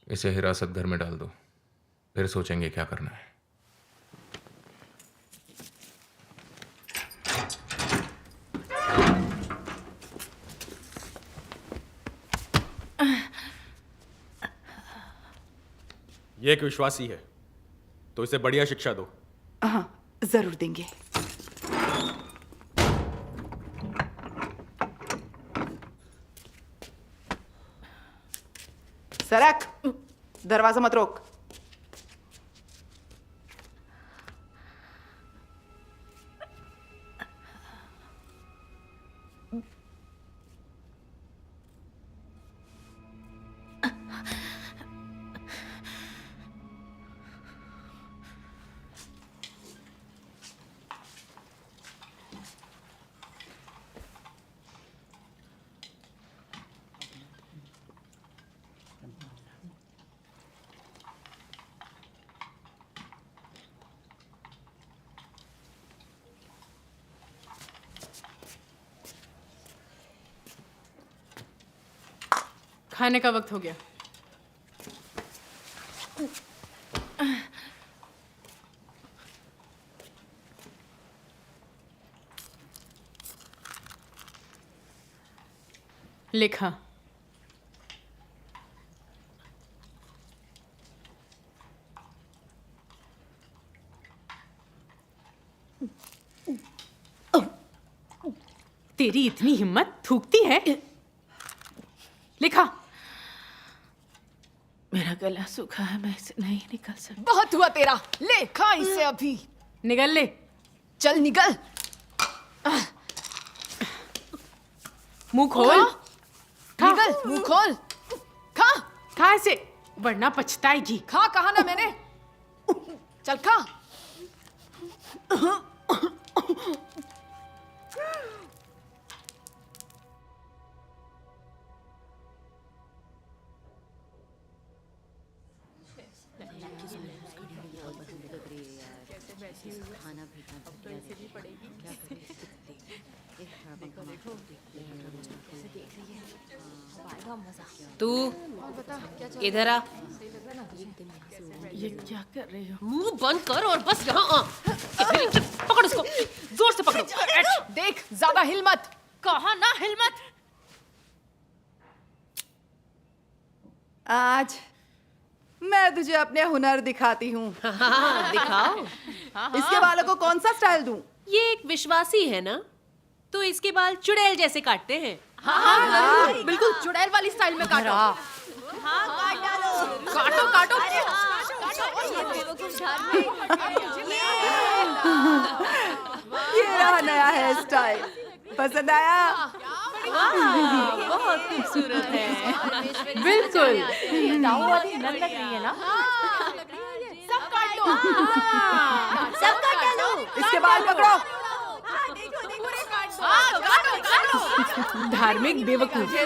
S7: इसे हिरासत घर में डाल दो, फिर सोचेंगे क्या करना है।
S2: ये एक विश्वासी है, तो इसे बढ़िया शिक्षा दो।
S12: हाँ, जरूर देंगे। सरक, दरवाजा मत रोक।
S13: खाने का वक्त हो गया। लिखा। तेरी इतनी हिम्मत, थूकती है। लिखा।
S1: मेरा मेरा गला सूखा है, मैं इसे नहीं निकल सकती।
S13: बहुत हुआ तेरा, ले खा इसे अभी। निकल ले, चल निकल। मुंह खोल, निकल, मुंह खोल, खा खा इसे, वरना पछताएगी। खा कहा ना मैंने, चल खा।
S14: तू इधर आ।
S1: ये क्या कर रही हो?
S14: मुंह बंद कर और बस यहाँ आ। इधर पकड़ उसको, जोर से पकड़ो।
S13: देख, ज्यादा हिल मत।
S14: कहा ना हिल मत।
S12: आज मैं तुझे अपने हुनर दिखाती हूँ।
S14: हाँ, दिखाओ।
S12: इसके बालों को कौन सा स्टाइल दूं?
S14: ये एक विश्वासी है ना, तो इसके बाल चुड़ैल जैसे काटते हैं।
S13: हाँ, बिल्कुल चुड़ैल वाली स्टाइल में काटो। काटो काटो।
S12: ये रहा नया हेयर स्टाइल, पसंद आया?
S14: बहुत खूबसूरत है।
S13: बिल्कुल।
S5: लग रही है ना?
S13: सब काट दो।
S14: सब काट लो।
S12: इसके बाल पकड़ो।
S13: धार्मिक बेवकूफ।
S14: ये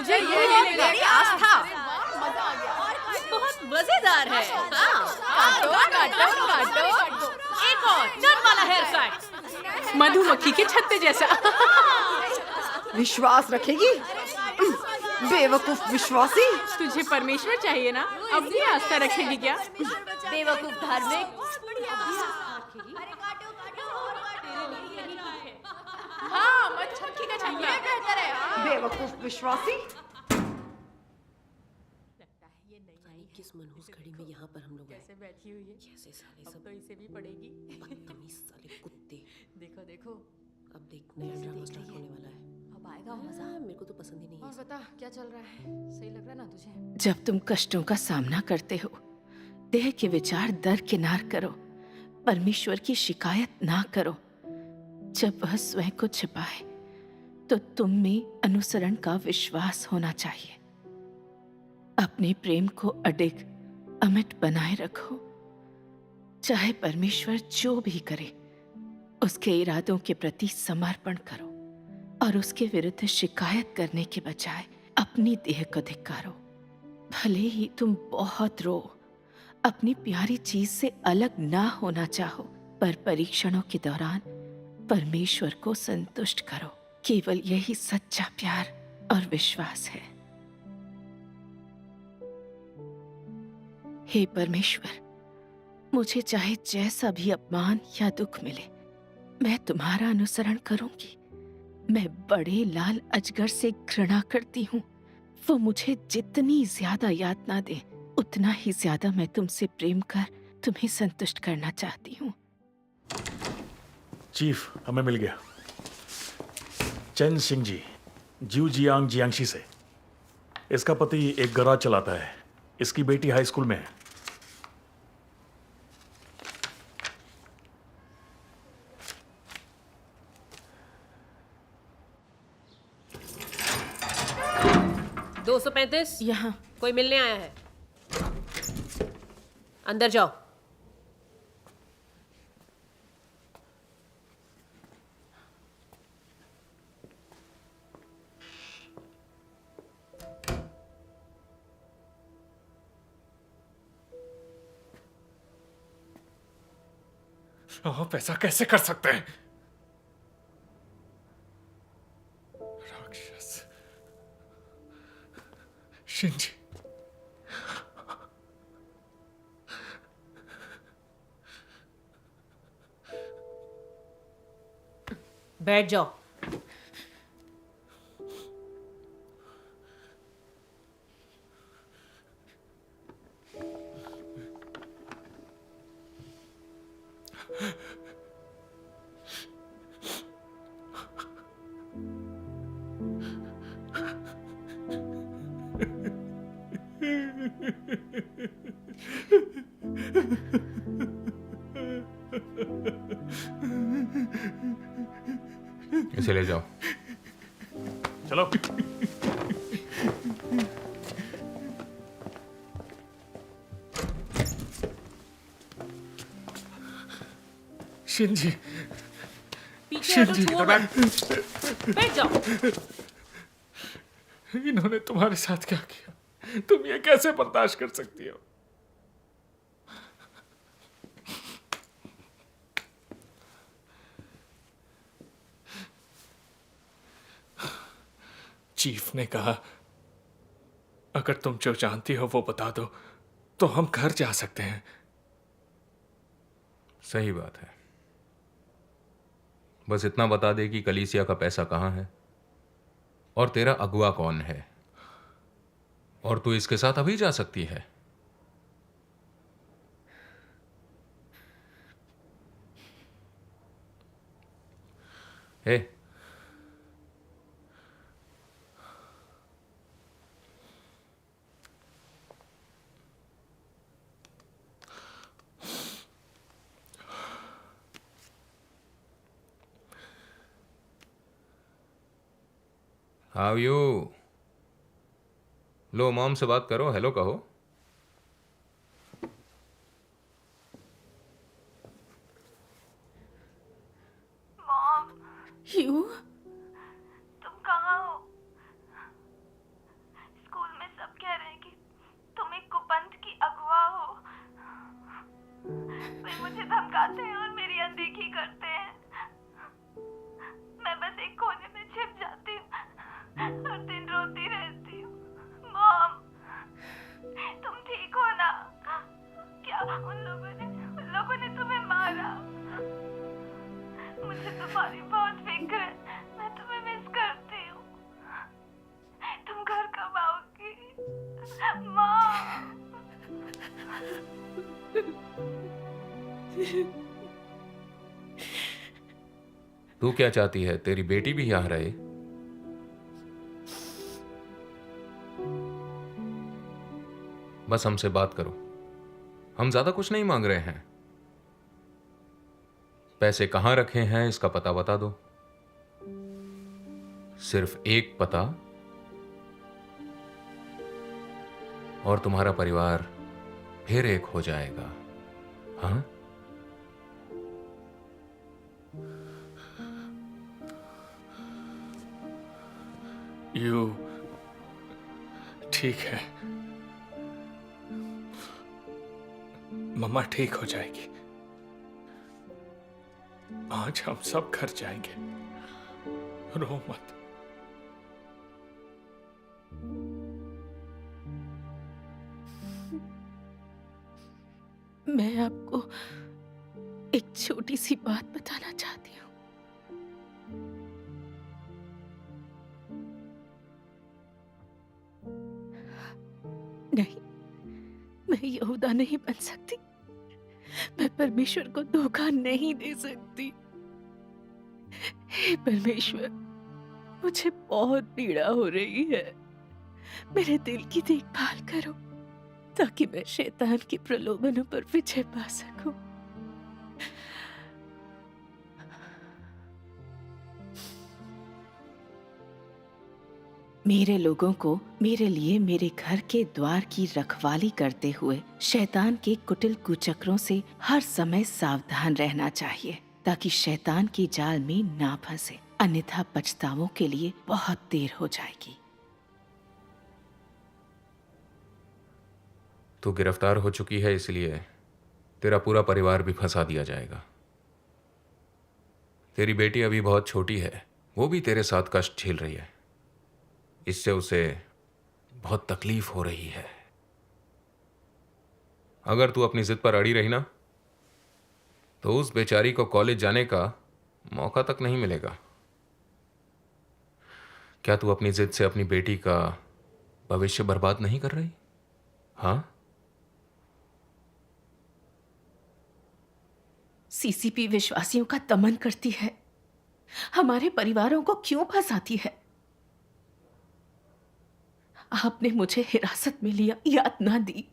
S14: मेरी आस्था बहुत मजेदार है।
S13: काटो काटो काटो।
S14: एक और टर्न वाला हेयर कट,
S13: मधुमक्खी के छत्ते जैसा।
S12: विश्वास रखेगी? बेवकूफ विश्वासी।
S13: तुझे परमेश्वर चाहिए ना, अब भी आस्था रखेगी क्या?
S14: बेवकूफ धार्मिक।
S13: हाँ, मधुमक्खी का छत्ता।
S12: बेवकूफ विश्वासी।
S14: किस मनहूस घड़ी में यहाँ पर हम लोग कैसे बैठी हुई है, कैसे साले सब, तो इसे भी पड़ेगी। बदतमीज साले कुत्ते।
S13: देखो देखो,
S14: अब देख नया ड्रामा स्टार्ट होने वाला है।
S5: अब आएगा मजा।
S14: मेरे को तो पसंद ही नहीं
S13: और
S14: है।
S13: बता क्या चल रहा है? सही लग रहा है ना तुझे?
S1: जब तुम कष्टों का सामना करते हो, देह के विचार दरकिनार करो, परमेश्वर की शिकायत ना करो। जब वह स्वयं को छिपाए, तो तुम में अनुसरण का विश्वास होना चाहिए। अपने प्रेम को अडिग अमिट बनाए रखो। चाहे परमेश्वर जो भी करे, उसके इरादों के प्रति समर्पण करो और उसके विरुद्ध शिकायत करने के बजाय अपनी देह को धिक्कारो। भले ही तुम बहुत रो, अपनी प्यारी चीज से अलग ना होना चाहो, पर परीक्षणों के दौरान परमेश्वर को संतुष्ट करो। केवल यही सच्चा प्यार और विश्वास है। हे परमेश्वर, मुझे चाहे जैसा भी अपमान या दुख मिले, मैं तुम्हारा अनुसरण करूंगी। मैं बड़े लाल अजगर से घृणा करती हूँ। वो मुझे जितनी ज्यादा यातना दे, उतना ही ज्यादा मैं तुमसे प्रेम कर तुम्हें संतुष्ट करना चाहती हूँ।
S4: चीफ, हमें मिल गया। चैन सिंह जी, जियांग जियांगशी से। इसका पति एक गराज चलाता है। इसकी बेटी हाई स्कूल में है।
S14: $235।
S1: यहाँ
S14: कोई मिलने आया है? अंदर जाओ।
S9: आप ऐसा कैसे कर सकते हैं? राक्षस शिंजी।
S14: बैठ जाओ।
S7: इसे ले जाओ।
S4: चलो।
S9: शिनजी,
S13: पीछे हटो, छुओ मत। बैठ जाओ।
S9: इन्होंने तुम्हारे साथ क्या किया? तुम ये कैसे बर्दाश्त कर सकती हो? चीफ ने कहा अगर तुम जो जानती हो वो बता दो तो हम घर जा सकते हैं।
S7: सही बात है, बस इतना बता दे कि कलीसिया का पैसा कहाँ है और तेरा अगुआ कौन है, और तू इसके साथ अभी जा सकती है। हे, हाउ यू? लो मॉम से बात करो, हेलो कहो।
S1: मॉम, यू तुम कहाँ हो? स्कूल में सब कह रहे हैं कि तुम एक कुपंथ की अगुआ हो। वे मुझे धमकाते हैं और मेरी अनदेखी करते हैं। मैं बस एक कोने में छिप जाती हूँ और दिन रोती रहती हूँ। मॉम, तुम ठीक हो ना? क्या उन लोगों ने तुम्हें मारा? मुझे तुम्हारी बहुत फिक्र है। मैं तुम्हें मिस करती हूँ। तुम घर कब आओगी? मॉम।
S7: तू क्या चाहती है, तेरी बेटी भी यहां रहे? बस हमसे बात करो, हम ज्यादा कुछ नहीं मांग रहे हैं। पैसे कहां रखे हैं इसका पता बता दो, सिर्फ एक पता, और तुम्हारा परिवार फिर एक हो जाएगा। हाँ?
S9: यू ठीक है, मम्मा ठीक हो जाएगी। आज हम सब घर जाएंगे, रो मत।
S1: मैं आपको एक छोटी सी बात बताना चाहती हूँ। नहीं, मैं यहूदा नहीं बन सकती। मैं परमेश्वर को धोखा नहीं दे सकती। हे परमेश्वर, मुझे बहुत पीड़ा हो रही है। मेरे दिल की देखभाल करो ताकि मैं शैतान के प्रलोभनों पर विजय पा सकूं। मेरे लोगों को मेरे लिए मेरे घर के द्वार की रखवाली करते हुए शैतान के कुटिल कुचक्रों से हर समय सावधान रहना चाहिए ताकि शैतान की जाल में ना फंसे, अन्यथा पछतावों के लिए बहुत देर हो जाएगी।
S7: तू गिरफ्तार हो चुकी है, इसलिए तेरा पूरा परिवार भी फंसा दिया जाएगा। तेरी बेटी अभी बहुत छोटी है, वो भी तेरे साथ कष्ट झेल रही है। इससे उसे बहुत तकलीफ हो रही है। अगर तू अपनी जिद पर अड़ी रही ना, तो उस बेचारी को कॉलेज जाने का मौका तक नहीं मिलेगा। क्या तू अपनी जिद से अपनी बेटी का भविष्य बर्बाद नहीं कर रही? हाँ?
S1: सीसीपी विश्वासियों का दमन करती है, हमारे परिवारों को क्यों फंसाती है? आपने मुझे हिरासत में लिया, यातना दी,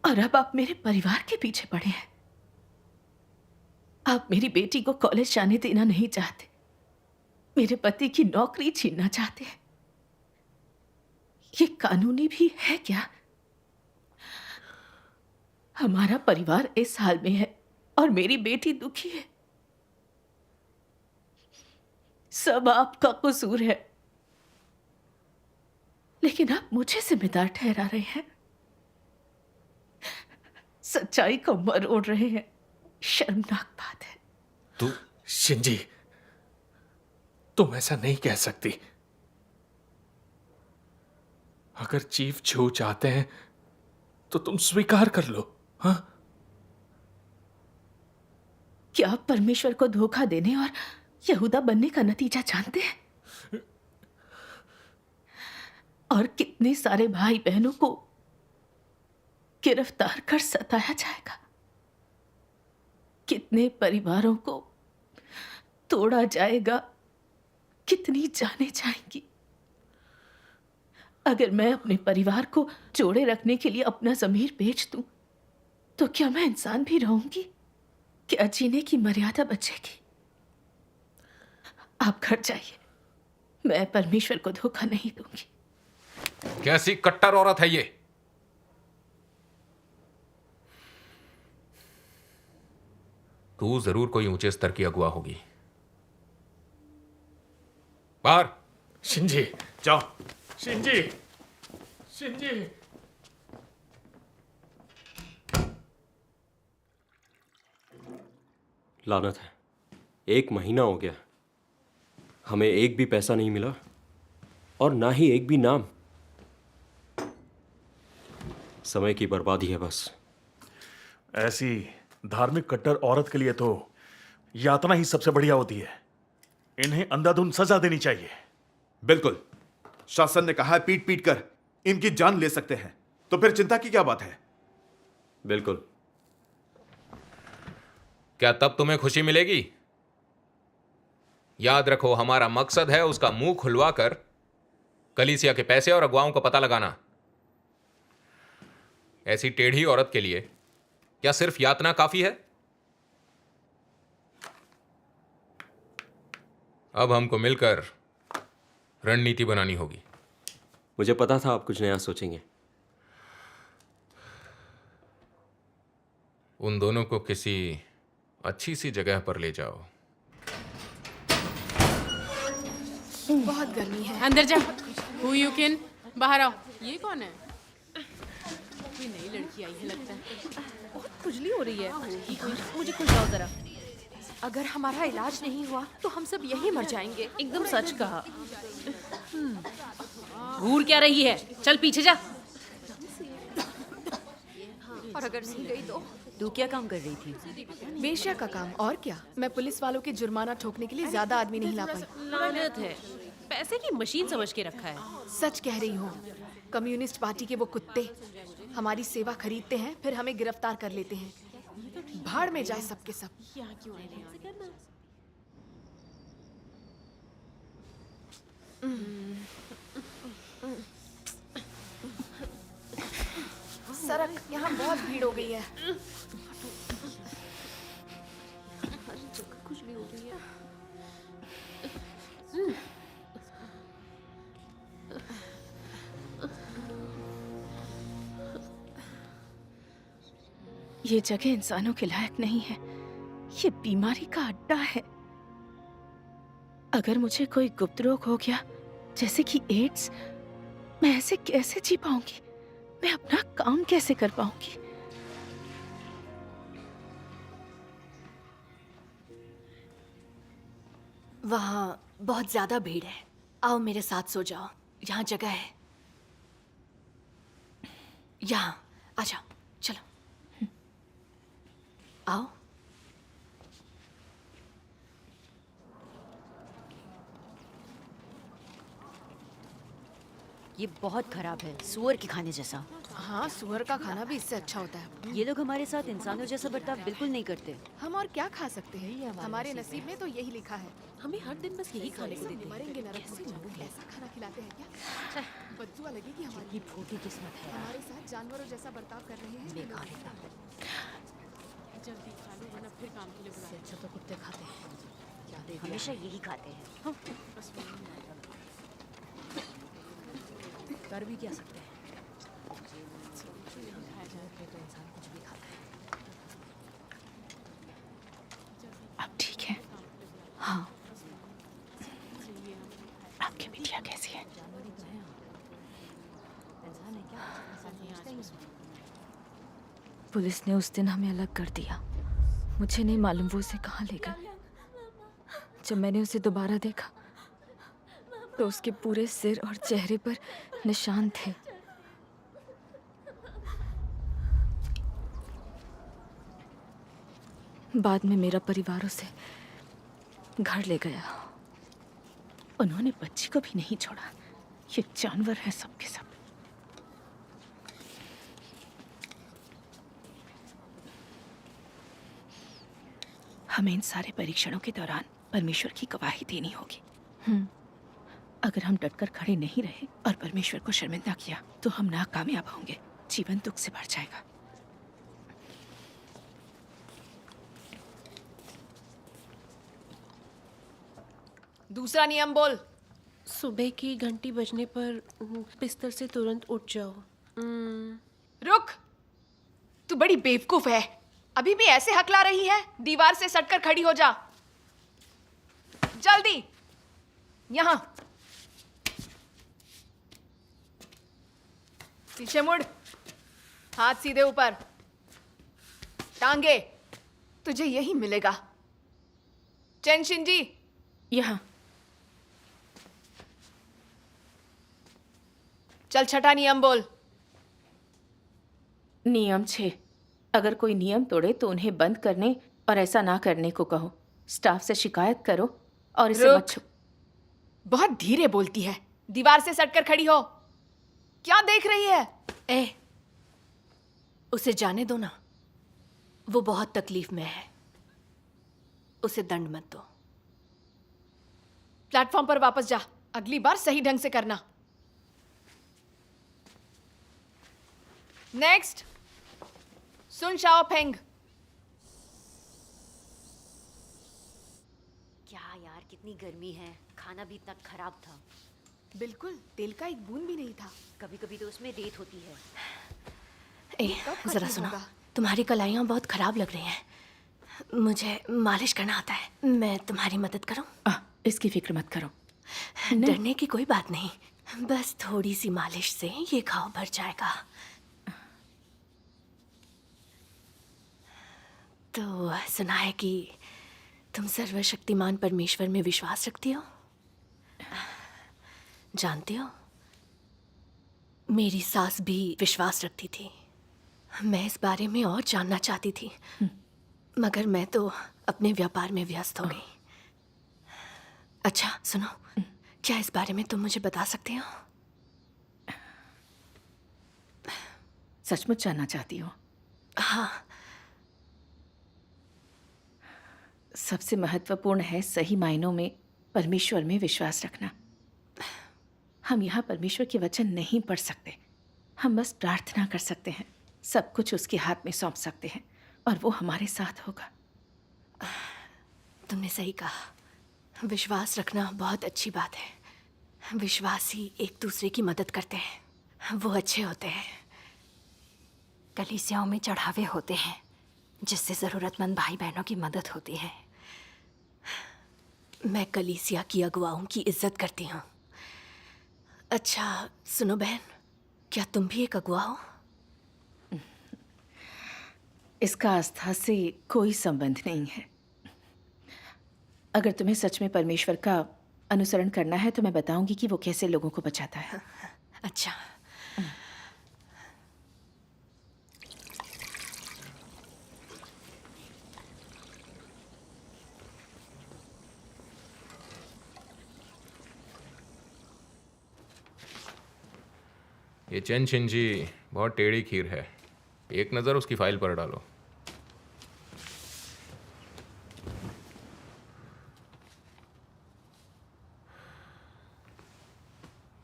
S1: और अब आप मेरे परिवार के पीछे पड़े हैं। आप मेरी बेटी को कॉलेज जाने देना नहीं चाहते, मेरे पति की नौकरी छीनना चाहते हैं। ये कानूनी भी है क्या? हमारा परिवार इस हाल में है और मेरी बेटी दुखी है। सब आपका कसूर है, लेकिन आप मुझे जिम्मेदार ठहरा रहे हैं, सच्चाई को मरोड़ रहे हैं। शर्मनाक बात है।
S9: तू शिंजी, तुम ऐसा नहीं कह सकती। अगर चीफ छू चाहते हैं तो तुम स्वीकार कर लो। हाँ,
S1: क्या आप परमेश्वर को धोखा देने और यहूदा बनने का नतीजा जानते हैं? और कितने सारे भाई बहनों को गिरफ्तार कर सताया जाएगा, कितने परिवारों को तोड़ा जाएगा, कितनी जानें जाएंगी। अगर मैं अपने परिवार को जोड़े रखने के लिए अपना ज़मीर बेच दूं, तो क्या मैं इंसान भी रहूंगी? क्या जीने की मर्यादा बचेगी? आप घर जाइए, मैं परमेश्वर को धोखा नहीं दूंगी।
S7: कैसी कट्टर औरत है ये? तू जरूर कोई ऊंचे स्तर की अगुआ होगी। बाहर।
S4: शिंजी
S7: जाओ।
S4: Shinji, Shinji.
S3: लानत है, 1 महीना हो गया, हमें एक भी पैसा नहीं मिला और ना ही एक भी नाम। समय की बर्बादी है बस।
S4: ऐसी धार्मिक कट्टर औरत के लिए तो यातना ही सबसे बढ़िया होती है। इन्हें अंधाधुंध सजा देनी चाहिए।
S15: बिल्कुल, शासन ने कहा है पीट पीट कर इनकी जान ले सकते हैं, तो फिर चिंता की क्या बात है?
S3: बिल्कुल।
S7: क्या तब तुम्हें खुशी मिलेगी? याद रखो, हमारा मकसद है उसका मुंह खुलवा कर कलीसिया के पैसे और अगुवाओं का पता लगाना। ऐसी टेढ़ी औरत के लिए क्या सिर्फ यातना काफी है? अब हमको मिलकर रणनीति बनानी होगी।
S3: मुझे पता था आप कुछ नया सोचेंगे।
S7: उन दोनों को किसी अच्छी सी जगह पर ले जाओ।
S13: बहुत गर्मी है। अंदर जा। Who you can? बाहर आओ। ये कौन है? कोई नई लड़की आई है लगता है।
S14: बहुत खुजली हो रही है। मुझे खुजाओ जरा।
S13: अगर हमारा इलाज नहीं हुआ तो हम सब यहीं मर जाएंगे।
S14: एकदम सच कहा। घूर क्या रही है? चल पीछे जा।
S13: और अगर नहीं गई तो?
S14: तू क्या काम कर रही थी?
S13: वेश्या का काम। और क्या, मैं पुलिस वालों के जुर्माना ठोकने के लिए ज्यादा आदमी नहीं ला पाई।
S14: लानत है, पैसे की मशीन समझ के रखा है।
S13: सच कह रही हूँ। कम्युनिस्ट पार्टी के वो कुत्ते हमारी सेवा खरीदते हैं, फिर हमें गिरफ्तार कर लेते हैं। भाड़ में जाए सबके सब। सरक, यहाँ बहुत भीड़ हो गई है।
S14: खुजली हो रही है।
S1: ये जगह इंसानों के लायक नहीं है, ये बीमारी का अड्डा है। अगर मुझे कोई गुप्त रोग हो गया, जैसे कि एड्स, मैं ऐसे कैसे जी पाऊंगी? मैं अपना काम कैसे कर पाऊंगी?
S5: वहाँ बहुत ज्यादा भीड़ है। आओ मेरे साथ सो जाओ, यहाँ जगह है। यहाँ आ जाओ, चलो आओ।
S14: ये बहुत खराब है, सुअर के खाने जैसा।
S13: हाँ, सुअर का खाना भी इससे अच्छा होता है।
S14: ये लोग हमारे साथ इंसानों जैसा बर्ताव बिल्कुल नहीं करते।
S13: हम और क्या खा सकते हैं? हमारे नसीब में तो यही लिखा है।
S14: हमें हर दिन बस यही खाने को देते हैं।
S13: मरेंगे नरक में। ऐसा खाना खिलाते हैं क्या? बददुआ लगेगी हमारी।
S14: ये फूटी किस्मत है।
S13: हमारे साथ जानवरों जैसा बर्ताव कर रहे हैं।
S14: बेकार है।
S13: जल्दी खा लो वरना
S14: अच्छा तो कुत्ते खाते हैं, क्या दे दिया
S16: हमेशा यही खाते हैं।
S14: कर भी क्या सकते हैं, तो इंसान कुछ भी खाता है।
S1: अब ठीक है?
S5: हाँ।
S1: आपकी बिटिया कैसी है?
S5: पुलिस ने उस दिन हमें अलग कर दिया। मुझे नहीं मालूम वो उसे कहाँ ले गए। जब मैंने उसे दोबारा देखा तो उसके पूरे सिर और चेहरे पर निशान थे। बाद में मेरा परिवार उसे घर ले गया।
S1: उन्होंने बच्ची को भी नहीं छोड़ा। ये जानवर है सब के सब। हमें इन सारे परीक्षणों के दौरान परमेश्वर की गवाही देनी होगी। अगर हम डटकर खड़े नहीं रहे और परमेश्वर को शर्मिंदा किया तो हम नाकामयाब होंगे। जीवन दुख से भर जाएगा।
S13: दूसरा नियम बोल।
S14: सुबह की घंटी बजने पर बिस्तर से तुरंत उठ जाओ।
S13: रुक, तू बड़ी बेवकूफ है। अभी भी ऐसे हकला रही है? दीवार से सटकर खड़ी हो जा जल्दी। यहां पीछे मुड़, हाथ सीधे ऊपर, टांगे। तुझे यही मिलेगा। चेन शिंजी,
S1: यहां।
S13: चल छठा नियम बोल।
S1: नियम 6, अगर कोई नियम तोड़े तो उन्हें बंद करने और ऐसा ना करने को कहो। स्टाफ से शिकायत करो और इसे मत छू।
S13: बहुत धीरे बोलती है। दीवार से सटकर खड़ी हो। क्या देख रही है?
S14: ए, उसे जाने दो ना, वो बहुत तकलीफ में है। उसे दंड मत दो।
S13: प्लेटफॉर्म पर वापस जा। अगली बार सही ढंग से करना। नेक्स्ट, सुन शाओफेंग।
S16: क्या यार, कितनी गर्मी है। खाना भी इतना खराब था।
S13: बिल्कुल, तेल का एक बूंद भी नहीं था।
S16: कभी कभी तो उसमें रेत होती है।
S14: जरा सुनो, तुम्हारी कलाइयाँ बहुत खराब लग रही हैं। मुझे मालिश करना आता है। मैं तुम्हारी मदद करूं?
S1: इसकी फिक्र मत करो।
S14: डरने की कोई बात नहीं। बस थोड़ी सी मालिश से ये घाव भर जाएगा। तो सुना है कि तुम सर्वशक्तिमान परमेश्वर में विश्वास रखती हो। जानते हो, मेरी सास भी विश्वास रखती थी। मैं इस बारे में और जानना चाहती थी, मगर मैं तो अपने व्यापार में व्यस्त हो गई। अच्छा सुनो, क्या इस बारे में तुम मुझे बता सकते हो?
S1: सचमुच जानना चाहती हो?
S14: हाँ।
S1: सबसे महत्वपूर्ण है सही मायनों में परमेश्वर में विश्वास रखना। हम यहाँ परमेश्वर के वचन नहीं पढ़ सकते। हम बस प्रार्थना कर सकते हैं। सब कुछ उसके हाथ में सौंप सकते हैं और वो हमारे साथ होगा।
S14: तुमने सही कहा। विश्वास रखना बहुत अच्छी बात है। विश्वासी एक दूसरे की मदद करते हैं, वो अच्छे होते हैं।
S16: कलीसियाओं में चढ़ावे होते हैं जिससे जरूरतमंद भाई बहनों की मदद होती है।
S14: मैं कलीसिया की अगुवाओं की इज्जत करती हूँ। अच्छा सुनो बहन, क्या तुम भी एक अगुवा हो?
S1: इसका आस्था से कोई संबंध नहीं है। अगर तुम्हें सच में परमेश्वर का अनुसरण करना है तो मैं बताऊंगी कि वो कैसे लोगों को बचाता है।
S14: अच्छा।
S7: ये चेन शिंजी बहुत टेढ़ी खीर है। एक नज़र उसकी फाइल पर डालो।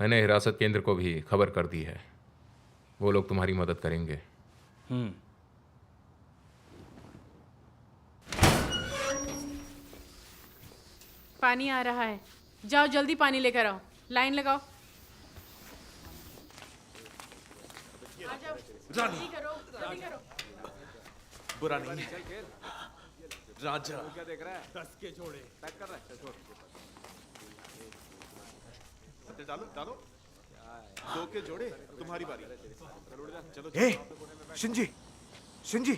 S7: मैंने हिरासत केंद्र को भी खबर कर दी है। वो लोग तुम्हारी मदद करेंगे।
S13: पानी आ रहा है। जाओ जल्दी पानी लेकर आओ। लाइन लगाओ। आ जाओ, जल्दी करो, जल्दी करो।
S15: बुरा नहीं है राजा।
S2: क्या देख रहा है? 10 के जोड़े
S15: पैक कर रहा है। डालो डालो। 2 के जोड़े, तुम्हारी बारी। चलो
S17: शिंजी, शिंजी,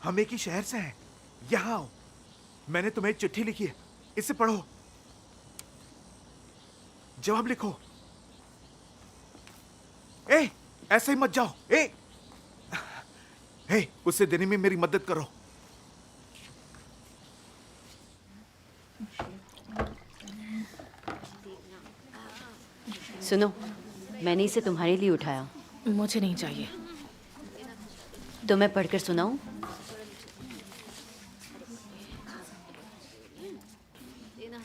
S17: हम एक ही शहर से हैं। यहाँ आओ, मैंने तुम्हें एक चिट्ठी लिखी है, इसे पढ़ो, जवाब लिखो। ऐसे ही मत जाओ। उसे देने में मेरी मदद करो।
S18: सुनो, मैंने इसे तुम्हारे लिए उठाया।
S1: मुझे नहीं चाहिए।
S18: तो मैं पढ़कर सुनाऊं?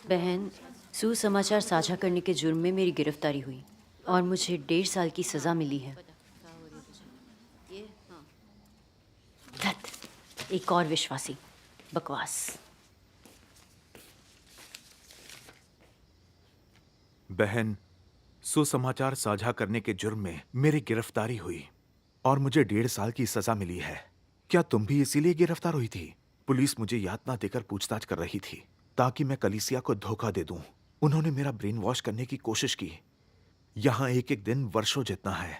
S18: बहन, सुसमाचार साझा करने के जुर्म में मेरी गिरफ्तारी हुई और मुझे 1.5 साल की सजा मिली है। धत, एक और विश्वासी। बकवास।
S17: बहन, सुसमाचार साझा करने के जुर्म में मेरी गिरफ्तारी हुई और मुझे 1.5 साल की सजा मिली है। क्या तुम भी इसीलिए गिरफ्तार हुई थी? पुलिस मुझे यातना देकर पूछताछ कर रही थी ताकि मैं कलीसिया को धोखा दे दूं। उन्होंने मेरा ब्रेन वॉश करने की कोशिश की। यहां एक एक दिन वर्षों जितना है।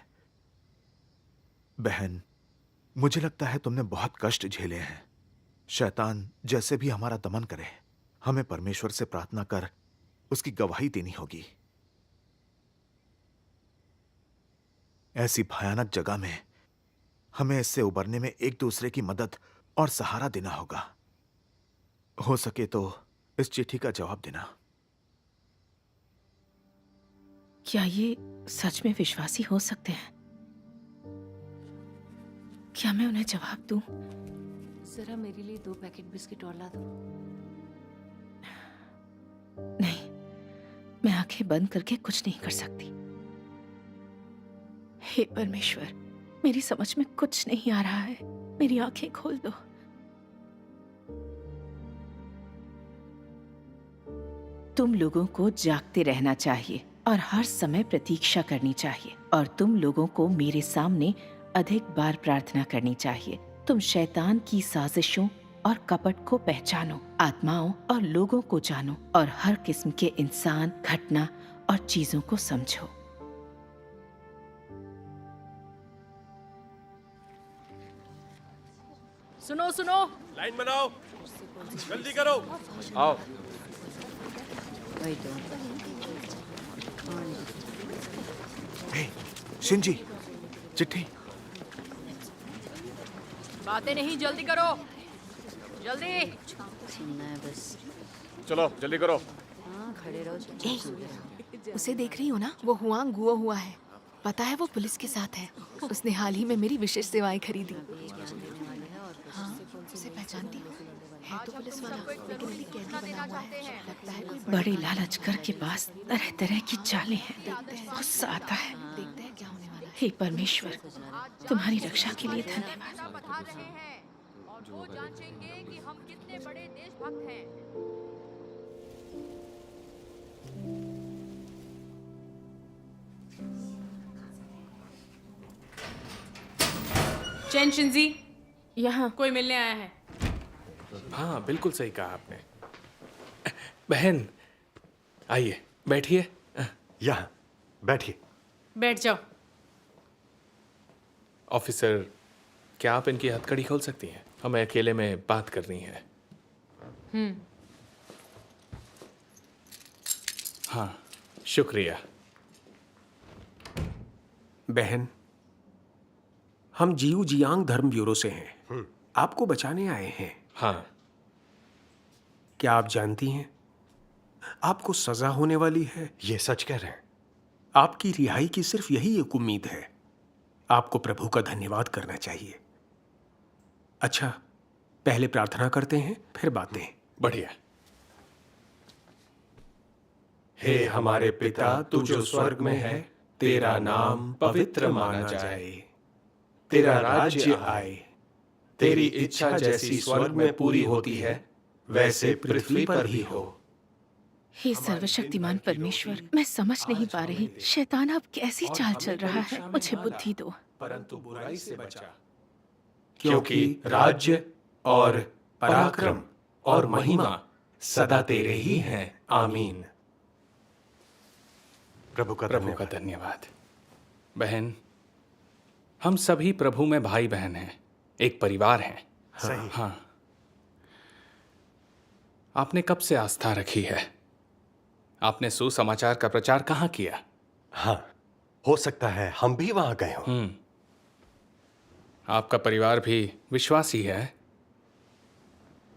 S17: बहन, मुझे लगता है तुमने बहुत कष्ट झेले हैं। शैतान जैसे भी हमारा दमन करे, हमें परमेश्वर से प्रार्थना कर उसकी गवाही देनी होगी। ऐसी भयानक जगह में हमें इससे उबरने में एक दूसरे की मदद और सहारा देना होगा। हो सके तो इस चिट्ठी का जवाब देना।
S1: क्या ये सच में विश्वासी हो सकते हैं? क्या मैं उन्हें जवाब दूं?
S18: जरा मेरे लिए 2 पैकेट बिस्किट और ला दो।
S1: नहीं, मैं आंखें बंद करके कुछ नहीं कर सकती। हे परमेश्वर, मेरी समझ में कुछ नहीं आ रहा है। मेरी आंखें खोल दो। तुम लोगों को जागते रहना चाहिए और हर समय प्रतीक्षा करनी चाहिए, और तुम लोगों को मेरे सामने अधिक बार प्रार्थना करनी चाहिए। तुम शैतान की साजिशों और कपट को पहचानो, आत्माओं और लोगों को जानो, और हर किस्म के इंसान, घटना और चीजों को समझो।
S13: सुनो सुनो,
S2: लाइन बनाओ, जल्दी करो।
S7: आओ।
S17: शिंजी, चिट्ठी।
S13: बातें नहीं, जल्दी करो, जल्दी।
S18: बस
S15: चलो जल्दी करो।
S18: हाँ, खड़े रहो।
S5: उसे देख रही हो ना? वो हुआंग गुओ हुआ है। पता है वो पुलिस के साथ है। उसने हाल ही में मेरी विशेष सेवाएं खरीदी। हाँ, उसे पहचानती हो? है तो पुलिस वाला, लेकिन अभी कैदी बना हुआ है। लगता है कोई
S1: बड़े लालचकर के पास तरह तरह की चालें हैं। गुस्सा आता है।
S5: देखते हैं क्या होने वाला है।
S1: हे परमेश्वर, तुम्हारी रक्षा के लिए धन्यवाद।
S13: बता रहे हैं और वो जांचेंगे कि हम कितने बड़े देशभक्त हैं। चेन शिंजी,
S1: यहाँ
S13: कोई मिलने आया है।
S9: हाँ, बिल्कुल सही कहा आपने। बहन, आइए, बैठिए।
S17: यहाँ बैठिए।
S13: बैठ जाओ।
S9: ऑफिसर, क्या आप इनकी हथकड़ी खोल सकती हैं? हमें अकेले में बात करनी है। हाँ, शुक्रिया।
S10: बहन, हम जियू जियांग धर्म ब्यूरो से हैं। आपको बचाने आए हैं।
S9: हाँ।
S10: क्या आप जानती हैं आपको सजा होने वाली है?
S17: ये सच कह रहे हैं?
S10: आपकी रिहाई की सिर्फ यही एक उम्मीद है। आपको प्रभु का धन्यवाद करना चाहिए। अच्छा, पहले प्रार्थना करते हैं, फिर बातें।
S9: बढ़िया।
S10: हे हमारे पिता, तू जो स्वर्ग में है, तेरा नाम पवित्र माना जाए, तेरा राज्य आए, तेरी इच्छा जैसी स्वर्ग में पूरी होती है, वैसे पृथ्वी पर भी हो।
S1: हे सर्वशक्तिमान परमेश्वर, मैं समझ नहीं पा रही शैतान अब कैसी चाल चल रहा है। मुझे बुद्धि दो।
S10: परंतु बुराई से बचा, क्योंकि राज्य और पराक्रम और महिमा सदा तेरे ही हैं। आमीन।
S9: प्रभु का धन्यवाद। बहन, हम सभी प्रभु में भाई बहन हैं, एक परिवार हैं।
S10: सही।
S9: हाँ। आपने कब से आस्था रखी है? आपने सुसमाचार का प्रचार कहाँ किया?
S10: हाँ, हो सकता है हम भी वहां गए हों।
S9: आपका परिवार भी विश्वासी है।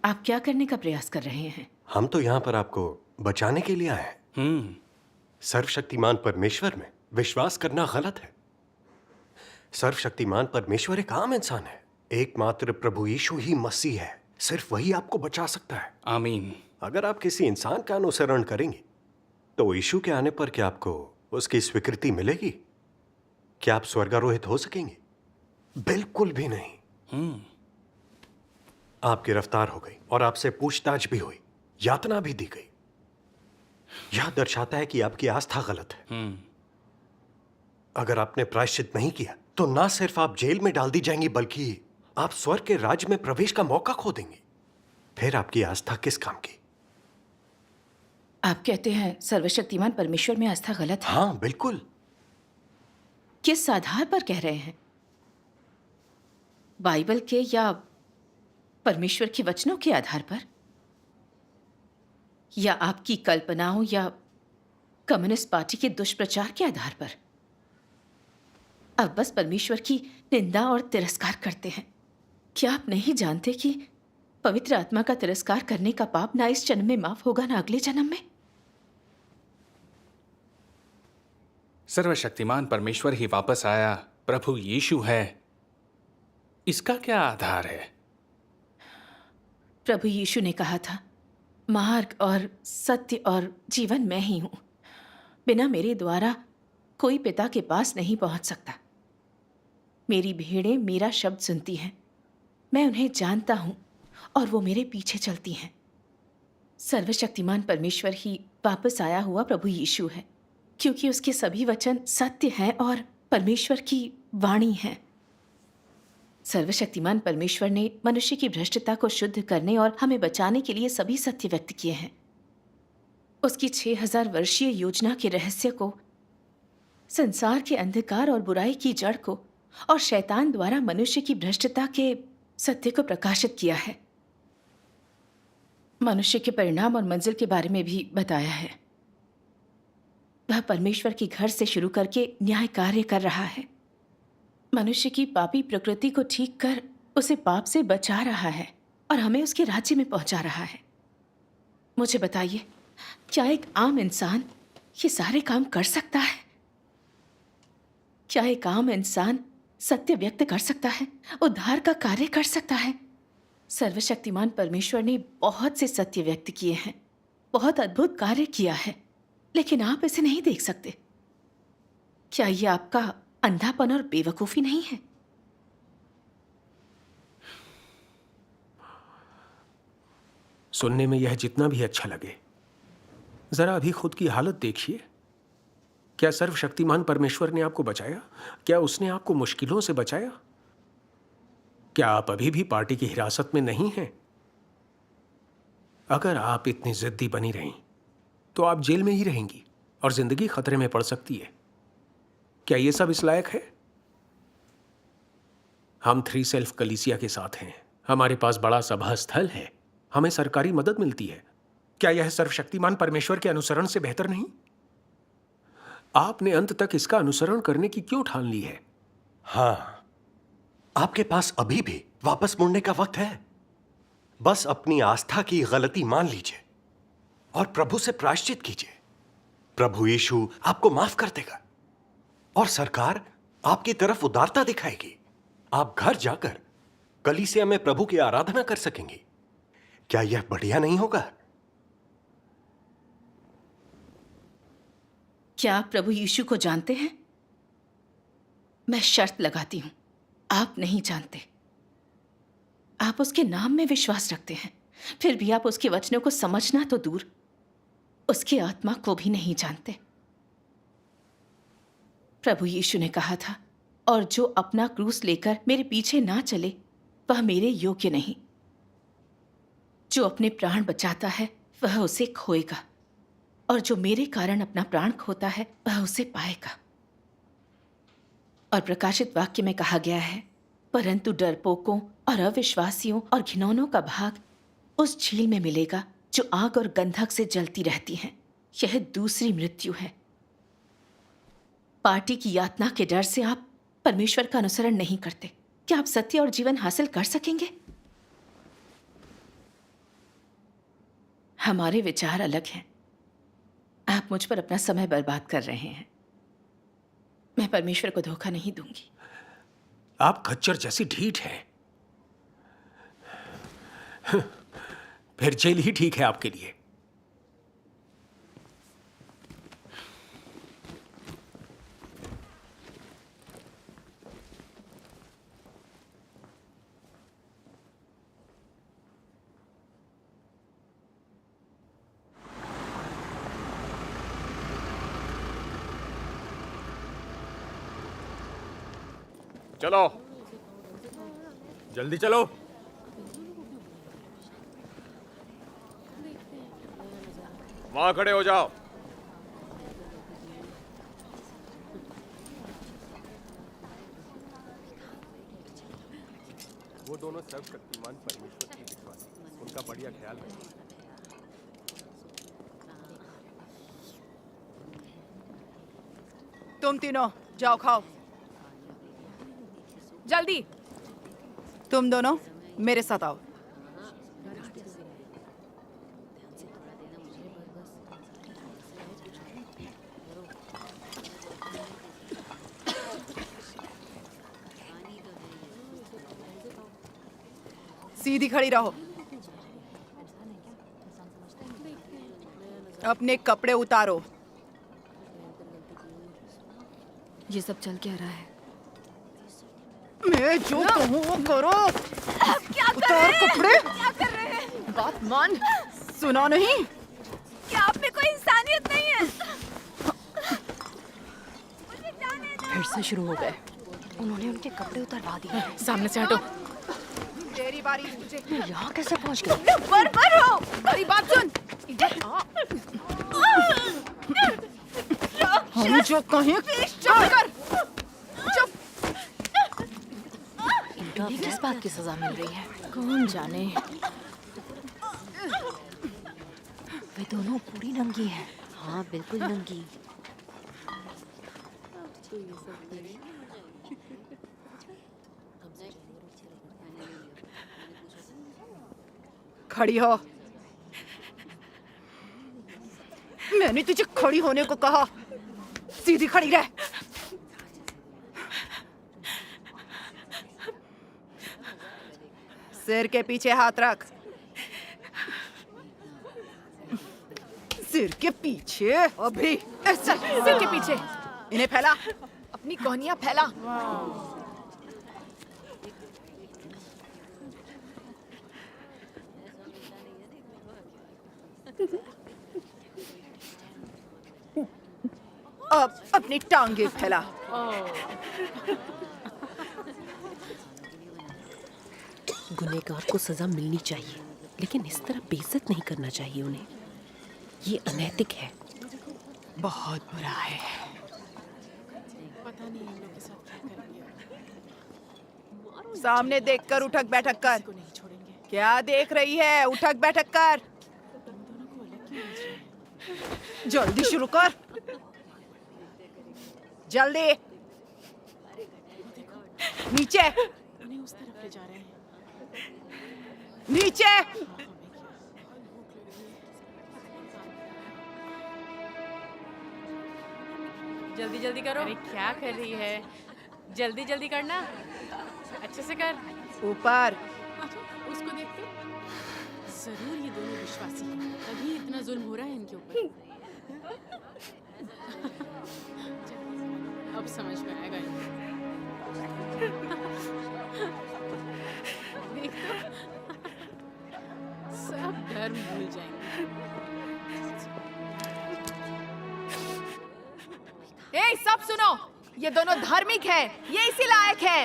S1: आप क्या करने का प्रयास कर रहे हैं?
S10: हम तो यहाँ पर आपको बचाने के लिए आए हैं। सर्वशक्तिमान परमेश्वर में विश्वास करना गलत है। सर्वशक्तिमान परमेश्वर एक आम इंसान है। एकमात्र प्रभु यीशु ही मसीह है। सिर्फ वही आपको बचा सकता है।
S9: आमीन।
S10: अगर आप किसी इंसान का अनुसरण करेंगे तो यीशु के आने पर क्या आपको उसकी स्वीकृति मिलेगी? क्या आप स्वर्गारोहित हो सकेंगे? बिल्कुल भी नहीं। आप गिरफ्तार हो गई और आपसे पूछताछ भी हुई, यातना भी दी गई। यह दर्शाता है कि आपकी आस्था गलत है। अगर आपने प्रायश्चित नहीं किया तो ना सिर्फ आप जेल में डाल दी जाएंगी, बल्कि आप स्वर्ग के राज्य में प्रवेश का मौका खो देंगे। फिर आपकी आस्था किस काम की?
S1: आप कहते हैं सर्वशक्तिमान परमेश्वर में आस्था गलत है?
S10: हाँ, बिल्कुल।
S1: किस आधार पर कह रहे हैं? बाइबल के या परमेश्वर के वचनों के आधार पर, या आपकी कल्पनाओं या कम्युनिस्ट पार्टी के दुष्प्रचार के आधार पर? अब बस परमेश्वर की निंदा और तिरस्कार करते हैं। क्या आप नहीं जानते कि पवित्र आत्मा का तिरस्कार करने का पाप ना इस जन्म में माफ होगा ना अगले जन्म में?
S9: सर्वशक्तिमान परमेश्वर ही वापस आया, प्रभु यीशु है, इसका क्या आधार है?
S1: प्रभु यीशु ने कहा था, मार्ग और सत्य और जीवन मैं ही हूं। बिना मेरे द्वारा कोई पिता के पास नहीं पहुंच सकता। मेरी भेड़ें मेरा शब्द सुनती हैं, मैं उन्हें जानता हूं और वो मेरे पीछे चलती हैं। सर्वशक्तिमान परमेश्वर ही वापस आया हुआ प्रभु यीशु है, क्योंकि उसके सभी वचन सत्य हैं और परमेश्वर की वाणी है। सर्वशक्तिमान परमेश्वर ने मनुष्य की भ्रष्टता को शुद्ध करने और हमें बचाने के लिए सभी सत्य व्यक्त किए हैं। उसकी 6000 वर्षीय योजना के रहस्य को, संसार के अंधकार और बुराई की जड़ को और शैतान द्वारा मनुष्य की भ्रष्टता के सत्य को प्रकाशित किया है। मनुष्य के परिणाम और मंजिल के बारे में भी बताया है। वह परमेश्वर के घर से शुरू करके न्याय कार्य कर रहा है। मनुष्य की पापी प्रकृति को ठीक कर उसे पाप से बचा रहा है और हमें उसके राज्य में पहुंचा रहा है। मुझे बताइए, क्या एक आम इंसान ये सारे काम कर सकता है? क्या एक आम इंसान सत्य व्यक्त कर सकता है, उद्धार का कार्य कर सकता है? सर्वशक्तिमान परमेश्वर ने बहुत से सत्य व्यक्त किए हैं, बहुत अद्भुत कार्य किया है, लेकिन आप इसे नहीं देख सकते। क्या ये आपका अंधापन और बेवकूफी नहीं है?
S10: सुनने में यह जितना भी अच्छा लगे, जरा अभी खुद की हालत देखिए। क्या सर्वशक्तिमान परमेश्वर ने आपको बचाया? क्या उसने आपको मुश्किलों से बचाया? क्या आप अभी भी पार्टी की हिरासत में नहीं हैं? अगर आप इतनी जिद्दी बनी रहीं तो आप जेल में ही रहेंगी और जिंदगी खतरे में पड़ सकती है। क्या यह सब इस लायक है? हम 3 सेल्फ कलीसिया के साथ हैं, हमारे पास बड़ा सभा स्थल है, हमें सरकारी मदद मिलती है। क्या यह सर्वशक्तिमान परमेश्वर के अनुसरण से बेहतर नहीं? आपने अंत तक इसका अनुसरण करने की क्यों ठान ली है? हाँ, आपके पास अभी भी वापस मुड़ने का वक्त है। बस अपनी आस्था की गलती मान लीजिए और प्रभु से प्रायश्चित कीजिए। प्रभु यीशु आपको माफ कर देगा और सरकार आपकी तरफ उदारता दिखाएगी। आप घर जाकर कलीसिया में प्रभु की आराधना कर सकेंगे। क्या यह बढ़िया नहीं होगा?
S1: क्या आप प्रभु यीशु को जानते हैं? मैं शर्त लगाती हूं, आप नहीं जानते। आप उसके नाम में विश्वास रखते हैं, फिर भी आप उसके वचनों को समझना तो दूर, उसकी आत्मा को भी नहीं जानते। प्रभु यीशु ने कहा था, और जो अपना क्रूस लेकर मेरे पीछे ना चले वह मेरे योग्य नहीं। जो अपने प्राण बचाता है वह उसे खोएगा, और जो मेरे कारण अपना प्राण खोता है वह उसे पाएगा। और प्रकाशित वाक्य में कहा गया है, परंतु डरपोकों और अविश्वासियों और घिनौनों का भाग उस झील में मिलेगा जो आग और गंधक से जलती रहती है। यह दूसरी मृत्यु है। पार्टी की यातना के डर से आप परमेश्वर का अनुसरण नहीं करते। क्या आप सत्य और जीवन हासिल कर सकेंगे? हमारे विचार अलग हैं। आप मुझ पर अपना समय बर्बाद कर रहे हैं। मैं परमेश्वर को धोखा नहीं दूंगी।
S10: आप खच्चर जैसी ढीठ हैं। फिर जेल ही ठीक है आपके लिए।
S2: चलो, जल्दी चलो। वहां खड़े हो जाओ। वो दोनों सर्वशक्तिमान परमेश्वर की विश्वासी, उनका बढ़िया ख्याल रखो।
S12: तुम तीनों जाओ खाओ। जल्दी। तुम दोनों मेरे साथ आओ। सीधी खड़ी रहो। अपने कपड़े उतारो।
S5: ये सब चल क्या रहा है?
S12: मैं जो कहूँ वो करो।
S13: क्या कर
S12: उतार
S13: रहे हैं?
S12: कपड़े।
S13: क्या कर रहे हैं? बात मान।
S12: सुना नहीं?
S13: क्या आप में कोई इंसानियत नहीं है?
S5: फिर से शुरू हो गए। उन्होंने उनके कपड़े उतारवा दिए।
S13: सामने से हटो।
S12: तेरी बारी। तुझे
S5: यहाँ कैसे पहुँच गए?
S13: बर्बर हो। मेरी बात सुन। इधर आ।
S12: हम जो कहें चुप कर। चुप।
S5: इन्हें किस बात की सजा मिल रही है? कौन जाने। वे दोनों पूरी नंगी हैं।
S18: हाँ, बिल्कुल नंगी।
S12: खड़ी हो। मैंने तुझे खड़ी होने को कहा। सीधी खड़ी रह। सिर के पीछे हाथ रख। सिर के पीछे। अभी ऐसा।
S13: सिर के पीछे।
S12: इन्हें फैला।
S13: अपनी कोहनियां फैला।
S12: अब अपनी टांगे फैला।
S19: गुनहगार को सजा मिलनी चाहिए, लेकिन इस तरह बेइज्जत नहीं करना चाहिए उन्हें। ये अनैतिक है।
S12: बहुत बुरा है।
S13: पता नहीं इन लोगों के साथ क्या करेंगे।
S12: सामने देखकर उठक बैठक कर। क्या देख रही है? उठक बैठक कर। जल्दी शुरू कर। जल्दी। नीचे।
S13: उन्हें उस तरफ ले जा रहे हैं।
S12: नीचे।
S13: जल्दी जल्दी करो। अरे क्या कर रही है? जल्दी जल्दी करना। अच्छे से कर।
S12: ऊपर।
S13: उसको देखते। जरूर ये दोनों विश्वासी हैं, तभी इतना जुल्म हो रहा है इनके ऊपर। अब समझ में आएगा इनको। देख तो, सब धर्म भूल जाएंगे। ए सब सुनो, ये दोनों धार्मिक है, ये इसी लायक है।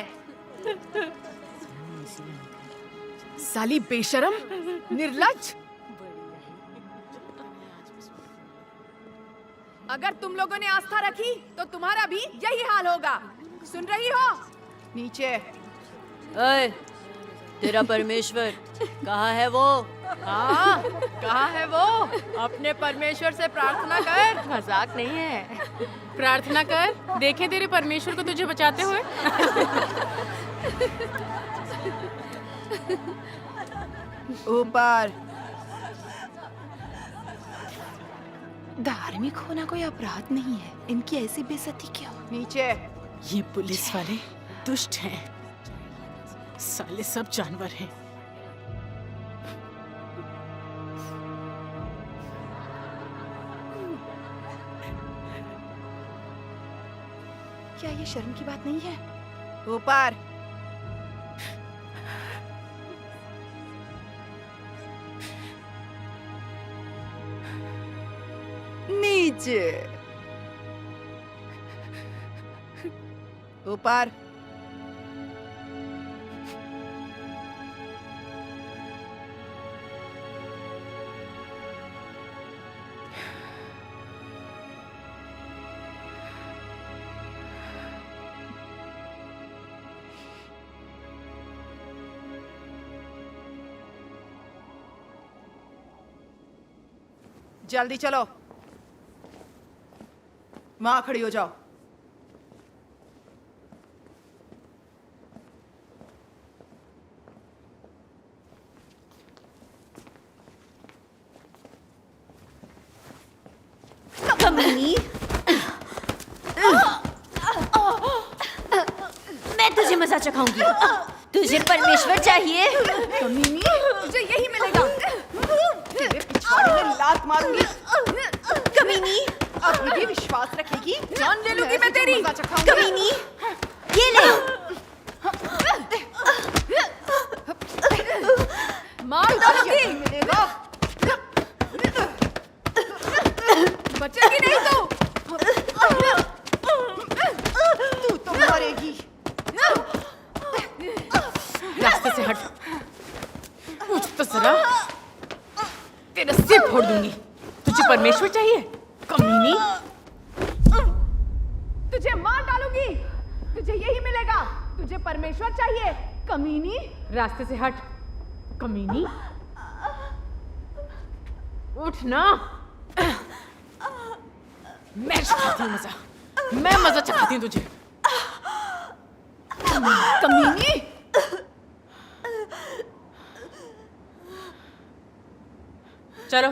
S13: साली बेशरम, निर्लज्ज। अगर तुम लोगों ने आस्था रखी तो तुम्हारा भी यही हाल होगा। सुन रही हो? नीचे।
S18: ओए, तेरा परमेश्वर कहाँ है वो?
S13: हाँ, कहाँ है वो? अपने परमेश्वर से प्रार्थना कर। मजाक नहीं है। प्रार्थना कर, देखे तेरे परमेश्वर को तुझे बचाते हुए।
S12: ऊपर।
S16: धार्मिक होना कोई अपराध नहीं है, इनकी ऐसी बेइज्जती क्यों?
S13: नीचे।
S1: ये पुलिस वाले दुष्ट हैं, साले सब जानवर हैं।
S12: क्या ये शर्म की बात नहीं है? ऊपर। नीचे। ऊपर। जल्दी चलो, वहां खड़ी हो जाओ।
S18: कमीनी, मैं तुझे मजा चखाऊंगी। तुझे परमेश्वर चाहिए?
S13: कमीनी, तुझे यही मिलेगा। तेरे पिछवाड़े में लात मारूंगी।
S18: कमीनी,
S13: अब भी विश्वास रखेगी? जान ले लूंगी मैं तेरी।
S18: कमीनी, ये ले।
S13: मार डालूंगी। मिलेगा। बचेगी नहीं तू। तू तो मरेगी। रास्ते से हट। उठ तो जरा, तेरा सिर फोड़ दूंगी। तुझे परमेश्वर चाहिए? कमीनी, तुझे मार डालूंगी। तुझे यही मिलेगा। तुझे परमेश्वर चाहिए? कमीनी, रास्ते से हट। कमीनी, उठ ना। मैं चखाती हूँ मजा, मैं मजा चखाती हूँ तुझे। कमीनी, चलो।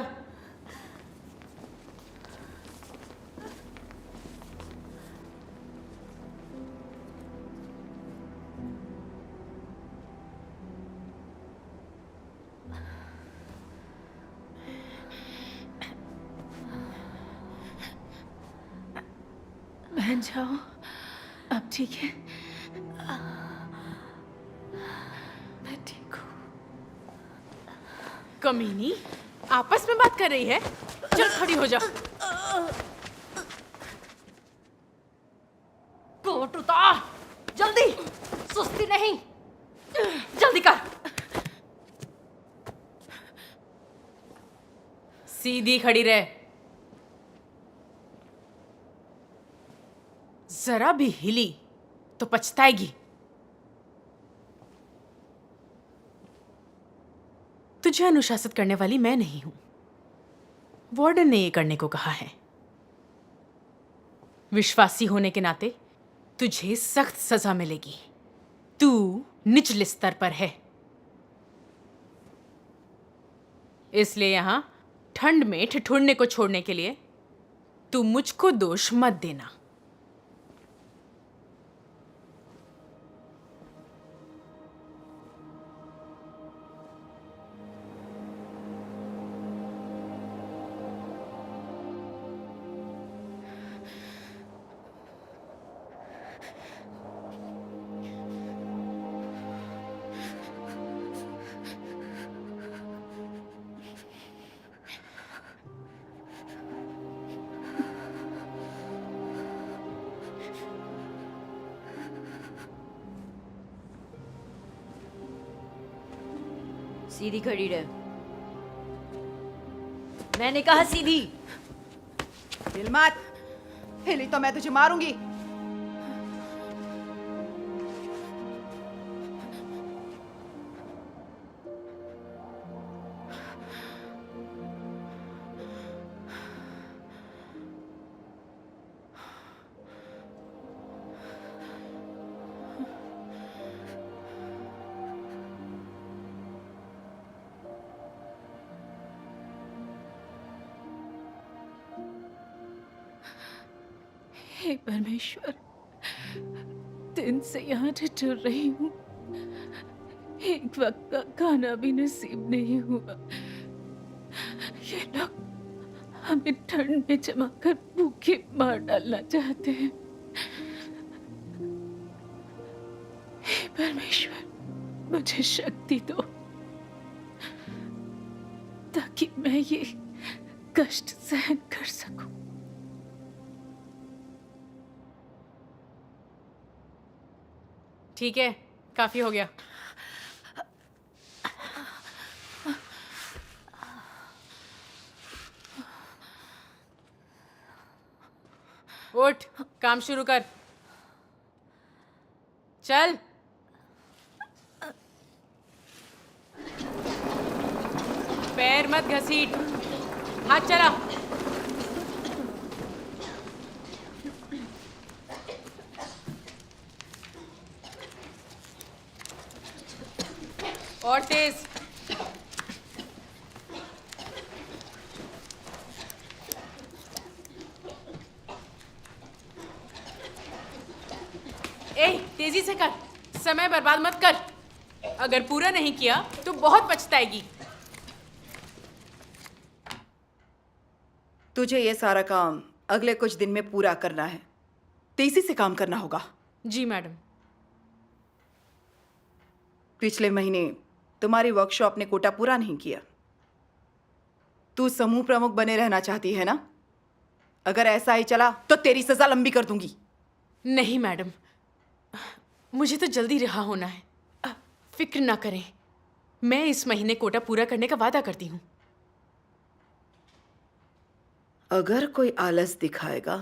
S1: बहन जाओ, अब ठीक है?
S13: मैं ठीक हूँ। कमीनी, आपस में बात कर रही है? चल खड़ी हो जा। कोट उतार, जल्दी। सुस्ती नहीं, जल्दी कर। सीधी खड़ी रहे। जरा भी हिली तो पछताएगी। तुझे अनुशासित करने वाली मैं नहीं हूं, वार्डन ने ये करने को कहा है। विश्वासी होने के नाते तुझे सख्त सजा मिलेगी। तू निचले स्तर पर है, इसलिए यहां ठंड में ठिठुरने को छोड़ने के लिए तू मुझको दोष मत देना।
S18: सीधी खड़ी रहे। मैंने कहा सीधी।
S12: हिल मत, हिली तो मैं तुझे मारूंगी।
S1: हे परमेश्वर, दिन से यहाँ ठिठुर रही हूँ, एक वक्त का खाना भी नसीब नहीं हुआ। ये लोग हमें ठंड में जमा कर भूखे मार डालना चाहते हैं। हे परमेश्वर, मुझे शक्ति दो ताकि मैं ये कष्ट सहन कर सकूं।
S13: ठीक है, काफी हो गया। उठ, काम शुरू कर। चल। पैर मत घसीट, हाथ चला। और तेज। तेजी से कर, समय बर्बाद मत कर। अगर पूरा नहीं किया तो बहुत पछताएगी।
S12: तुझे ये सारा काम अगले कुछ दिन में पूरा करना है, तेजी से काम करना होगा।
S13: जी मैडम।
S12: पिछले महीने तुम्हारी वर्कशॉप ने कोटा पूरा नहीं किया। तू समूह प्रमुख बने रहना चाहती है ना? अगर ऐसा ही चला तो तेरी सजा लंबी कर दूंगी।
S13: नहीं मैडम, मुझे तो जल्दी रिहा होना है। फिक्र ना करें, मैं इस महीने कोटा पूरा करने का वादा करती हूँ।
S12: अगर कोई आलस दिखाएगा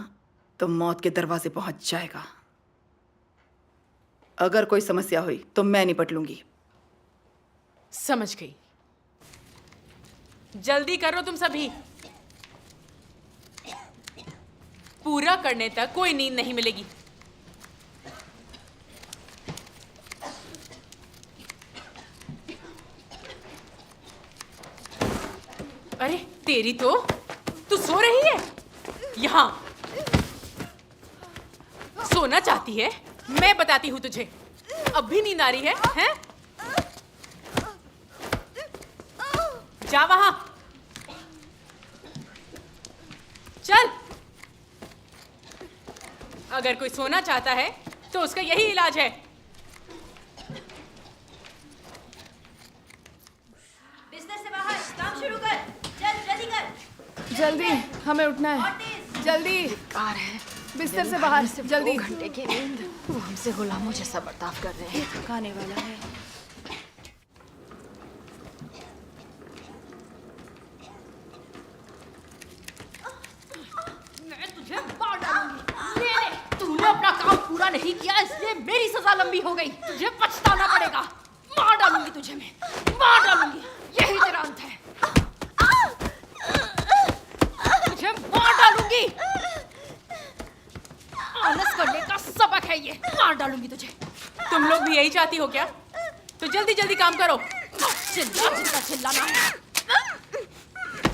S12: तो मौत के दरवाजे पहुंच जाएगा। अगर कोई समस्या हुई तो मैं निपट लूंगी।
S13: समझ गई। जल्दी करो तुम सभी। पूरा करने तक कोई नींद नहीं मिलेगी। अरे तेरी तो, तू सो रही है यहां? सोना चाहती है? मैं बताती हूं तुझे। अब भी नींद आ रही है, हैं? जा वहां, चल। अगर कोई सोना चाहता है तो उसका यही इलाज है।
S14: बिस्तर से बाहर, काम शुरू कर। चल जल्दी कर।
S13: जल्दी, हमें उठना है। जल्दी।
S5: कार है।
S13: बिस्तर से बाहर, जल्दी।
S5: 2 घंटे की नींद। वो हमसे गुलामों जैसा बर्ताव कर रहे हैं।
S12: थकाने वाला है।
S13: तूने अपना काम पूरा नहीं किया, इसलिए मेरी सजा लंबी हो गई। तुझे पछताना पड़ेगा। मार डालूंगी तुझे मैं, मार डालूंगी। यही तेरा अंत है। तुझे मार डालूंगी। आलस करने का सबक है ये। मार डालूंगी तुझे। तुम लोग भी यही चाहती हो क्या? तो जल्दी जल्दी काम करो। जितना चिल्लाना है।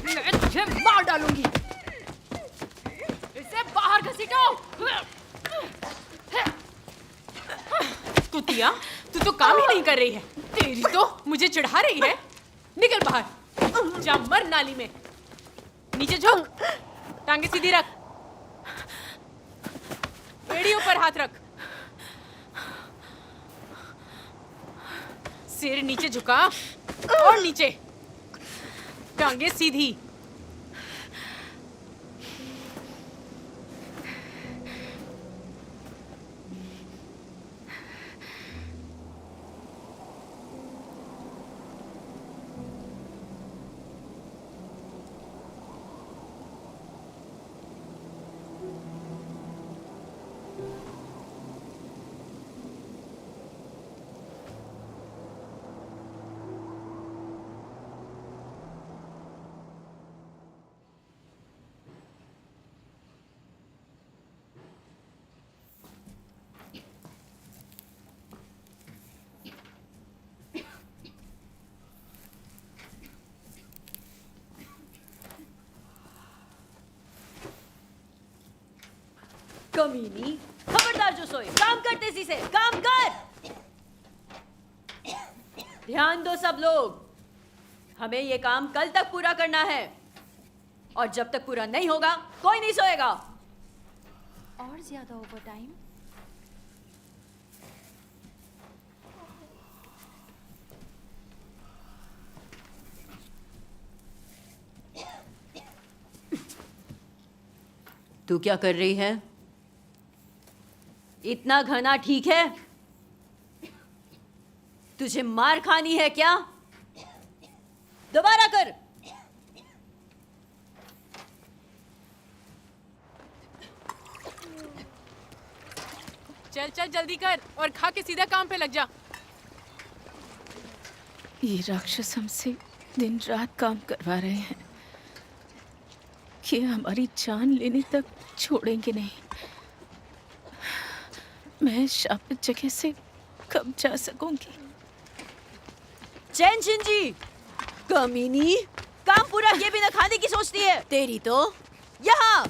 S13: मैं तुझे मार डालूंगी। इसे बाहर घसीटो। कुतिया, तू तो काम ही नहीं कर रही है। तेरी तो मुझे चिढ़ा रही है। निकल बाहर, जा मर नाली में। नीचे झुक, टांगे सीधी रख, एड़ियों पर हाथ रख, सिर नीचे झुका और नीचे, टांगे सीधी।
S18: कमीनी, खबरदार जो सोए, काम कर तेजी से, काम कर। ध्यान दो सब लोग, हमें ये काम कल तक पूरा करना है और जब तक पूरा नहीं होगा कोई नहीं सोएगा।
S16: और ज्यादा ओवर टाइम?
S18: तू क्या कर रही है? इतना घना ठीक है? तुझे मार खानी है क्या? दोबारा कर।
S13: चल चल जल्दी कर और खा के सीधा काम पे लग जा।
S1: ये राक्षस हमसे दिन रात काम करवा रहे हैं कि हमारी जान लेने तक छोड़ेंगे नहीं। मैं शापित जगह से कब जा सकूंगी?
S18: चैन शिंजी, कमीनी, काम पूरा किए बिना खाने की सोचती है। तेरी तो यहाँ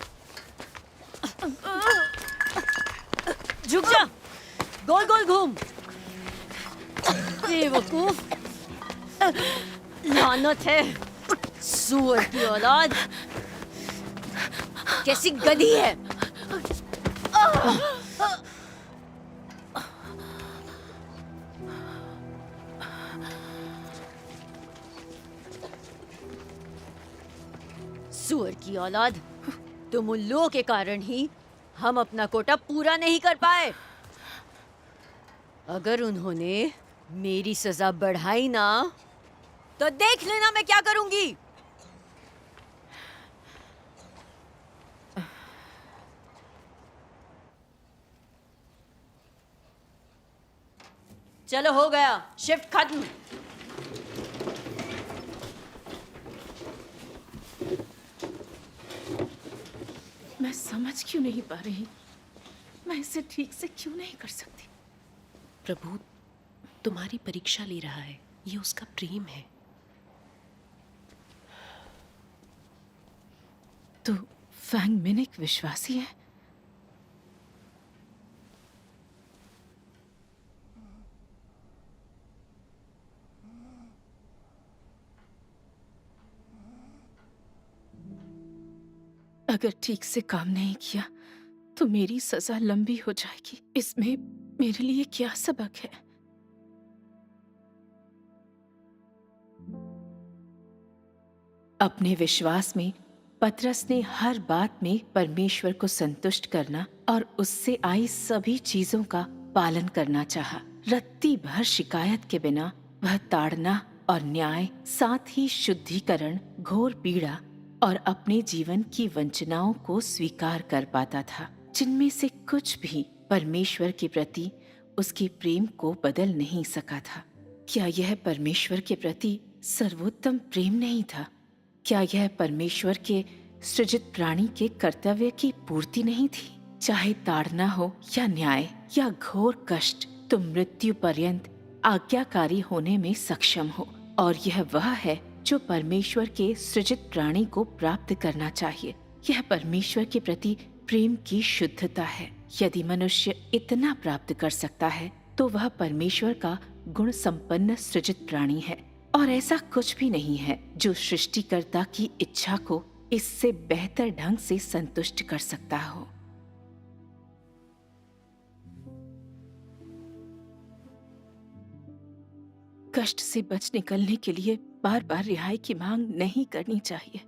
S18: झुक जा, गोल गोल घूम। बेवकूफ, लानत है, सुअर की औलाद, कैसी गधी है। सुअर की औलाद, तुम उल्लुओं के कारण ही हम अपना कोटा पूरा नहीं कर पाए। अगर उन्होंने मेरी सजा बढ़ाई ना तो देख लेना मैं क्या करूंगी। चलो हो गया, शिफ्ट खत्म।
S1: मैं समझ क्यों नहीं पा रही? मैं इसे ठीक से क्यों नहीं कर सकती?
S19: प्रभु तुम्हारी परीक्षा ले रहा है, ये उसका प्रेम है।
S1: तो फैंग मिन एक विश्वासी है? अगर ठीक से काम नहीं किया तो मेरी सजा लंबी हो जाएगी। इसमें मेरे लिए क्या सबक है? अपने विश्वास में पतरस ने हर बात में परमेश्वर को संतुष्ट करना और उससे आई सभी चीजों का पालन करना चाहा। रत्ती भर शिकायत के बिना वह ताड़ना और न्याय, साथ ही शुद्धिकरण, घोर पीड़ा और अपने जीवन की वंचनाओं को स्वीकार कर पाता था, जिनमें से कुछ भी परमेश्वर के प्रति उसके प्रेम को बदल नहीं सका था। क्या यह परमेश्वर के प्रति सर्वोत्तम प्रेम नहीं था? क्या यह परमेश्वर के सृजित प्राणी के कर्तव्य की पूर्ति नहीं थी? चाहे ताड़ना हो या न्याय या घोर कष्ट, तुम मृत्यु पर्यंत आज्ञाकारी होने में सक्षम हो, और यह वह है जो परमेश्वर के सृजित प्राणी को प्राप्त करना चाहिए। यह परमेश्वर के प्रति प्रेम की शुद्धता है। यदि मनुष्य इतना प्राप्त कर सकता है तो वह परमेश्वर का गुण संपन्न सृजित प्राणी है, और ऐसा कुछ भी नहीं है जो सृष्टिकर्ता की इच्छा को इससे बेहतर ढंग से संतुष्ट कर सकता हो। कष्ट से बच निकलने के लिए बार बार रिहाई की मांग नहीं करनी चाहिए।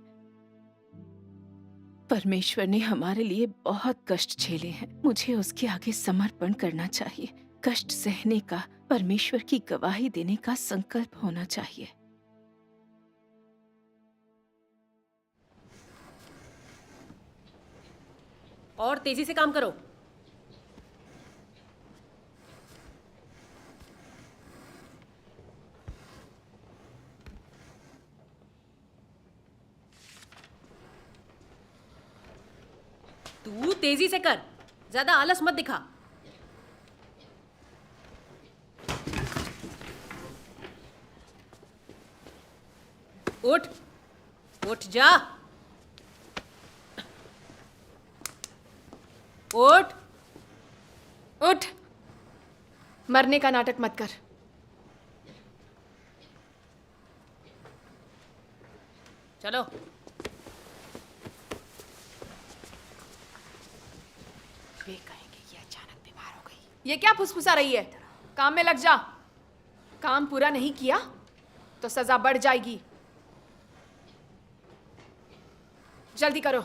S1: परमेश्वर ने हमारे लिए बहुत कष्ट झेले हैं, मुझे उसके आगे समर्पण करना चाहिए। कष्ट सहने का, परमेश्वर की गवाही देने का संकल्प होना चाहिए।
S19: और तेजी से काम करो। तू तेजी से कर, ज्यादा आलस मत दिखा। उठ, उठ जा।
S13: उठ उठ, मरने का नाटक मत कर। चलो। वे कहेंगे ये अचानक बीमार हो गई। ये क्या फुसफुसा रही है? काम में लग जा। काम पूरा नहीं किया तो सजा बढ़ जाएगी। जल्दी करो।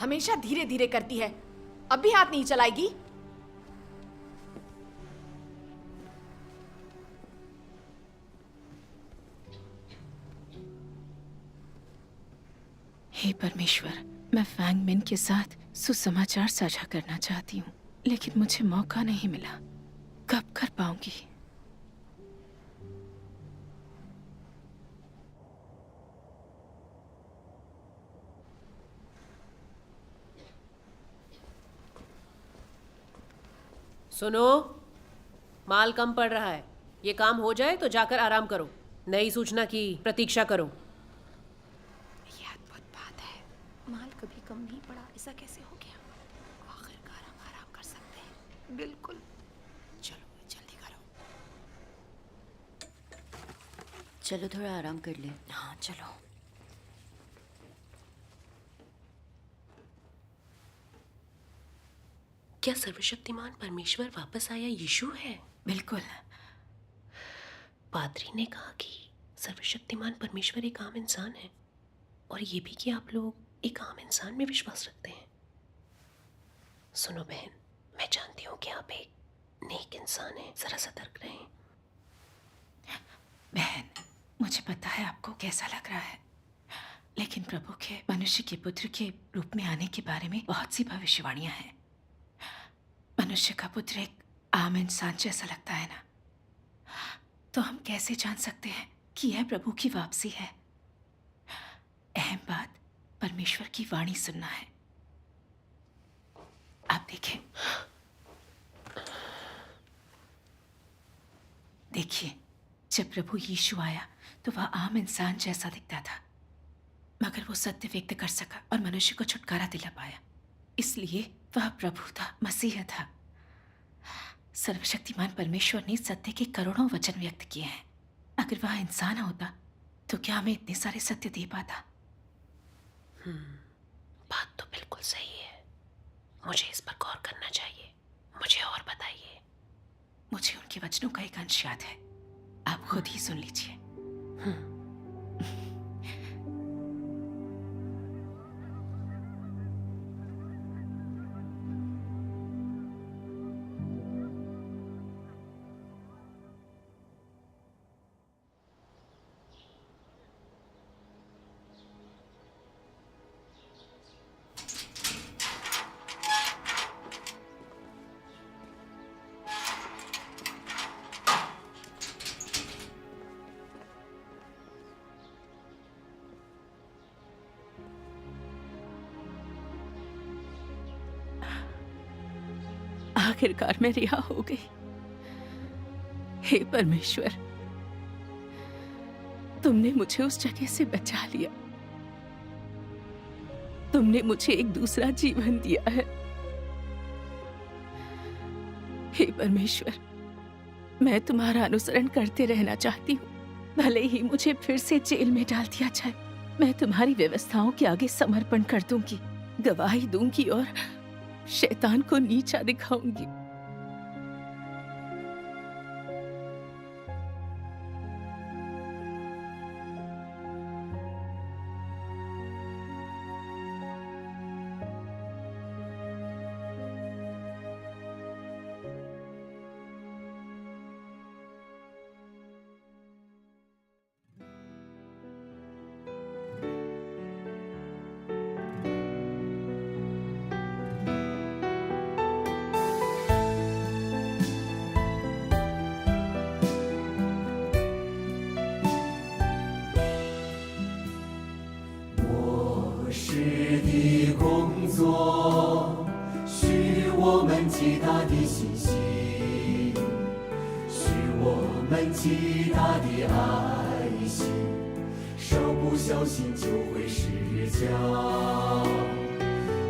S13: हमेशा धीरे धीरे करती है, अब भी हाथ नहीं चलाएगी?
S1: हे परमेश्वर, मैं फैंग मिन के साथ सुसमाचार साझा करना चाहती हूँ, लेकिन मुझे मौका नहीं मिला। कब कर पाऊंगी?
S19: सुनो, माल कम पड़ रहा है। ये काम हो जाए तो जाकर आराम करो। नई सूचना की प्रतीक्षा करो।
S16: ये अद्भुत बात है, माल कभी कम नहीं पड़ा, ऐसा कैसे हो गया? आखिरकार हम आराम कर सकते हैं। बिल्कुल। चलो जल्दी करो।
S18: चलो थोड़ा आराम कर ले।
S16: हाँ चलो।
S19: क्या सर्वशक्तिमान परमेश्वर वापस आया यीशु है?
S1: बिल्कुल।
S19: पादरी ने कहा कि सर्वशक्तिमान परमेश्वर एक आम इंसान है, और ये भी कि आप लोग एक आम इंसान में विश्वास रखते हैं। सुनो बहन, मैं जानती हूँ कि आप एक नेक इंसान हैं, जरा सतर्क रहें।
S1: बहन, मुझे पता है आपको कैसा लग रहा है, लेकिन प्रभु के मनुष्य के पुत्र के रूप में आने के बारे में बहुत सी भविष्यवाणियां हैं। मनुष्य का पुत्र एक आम इंसान जैसा लगता है ना, तो हम कैसे जान सकते हैं कि यह प्रभु की वापसी है? अहम बात परमेश्वर की वाणी सुनना है। आप देखें, देखिए, जब प्रभु यीशु आया तो वह आम इंसान जैसा दिखता था, मगर वो सत्य व्यक्त कर सका और मनुष्य को छुटकारा दिला पाया। इसलिए वह प्रभु था, मसीह था। सर्वशक्तिमान परमेश्वर ने सत्य के करोड़ों वचन व्यक्त किए हैं। अगर वह इंसान होता तो क्या हमें इतने सारे सत्य दे पाता?
S19: बात तो बिल्कुल सही है। मुझे इस पर गौर करना चाहिए। मुझे और बताइए।
S1: मुझे उनके वचनों का एक अंश याद है, आप खुद ही सुन लीजिए। आखिरकार मैं रिहा हो गई। हे परमेश्वर, तुमने मुझे उस जगह से बचा लिया। तुमने मुझे एक दूसरा जीवन दिया है। हे परमेश्वर, मैं तुम्हारा अनुसरण करते रहना चाहती हूँ, भले ही मुझे फिर से जेल में डाल दिया जाए। मैं तुम्हारी व्यवस्थाओं के आगे समर्पण कर दूंगी, गवाही दूंगी और शैतान को नीचा दिखाऊंगी।
S6: 作，许我们极大的信心，许我们极大的爱心，稍不小心就会失脚。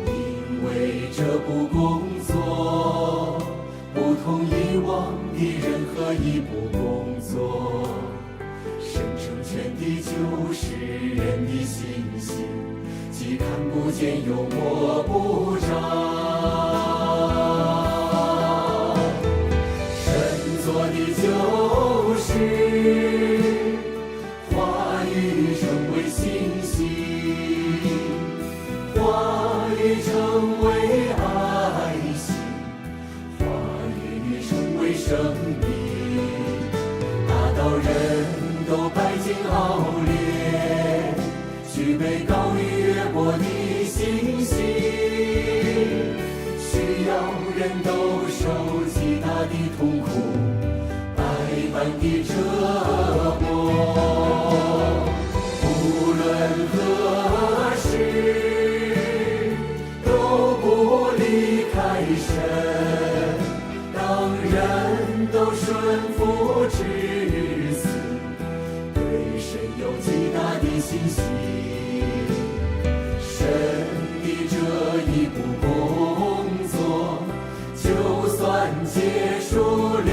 S6: 因为这部工作不同以往的任何一部工作，生成全的就是人的信心，既看不见又摸不着。神做的就是话语成为信心，话语成为爱心，话语成为生命，大到人都白金熬炼，具备高于越过的信心，需要人都受极大的痛苦，百般的折磨。无论何时都不离开神，当人都顺服至死，对神有极大的信心。神的这一步工作，就算结束了。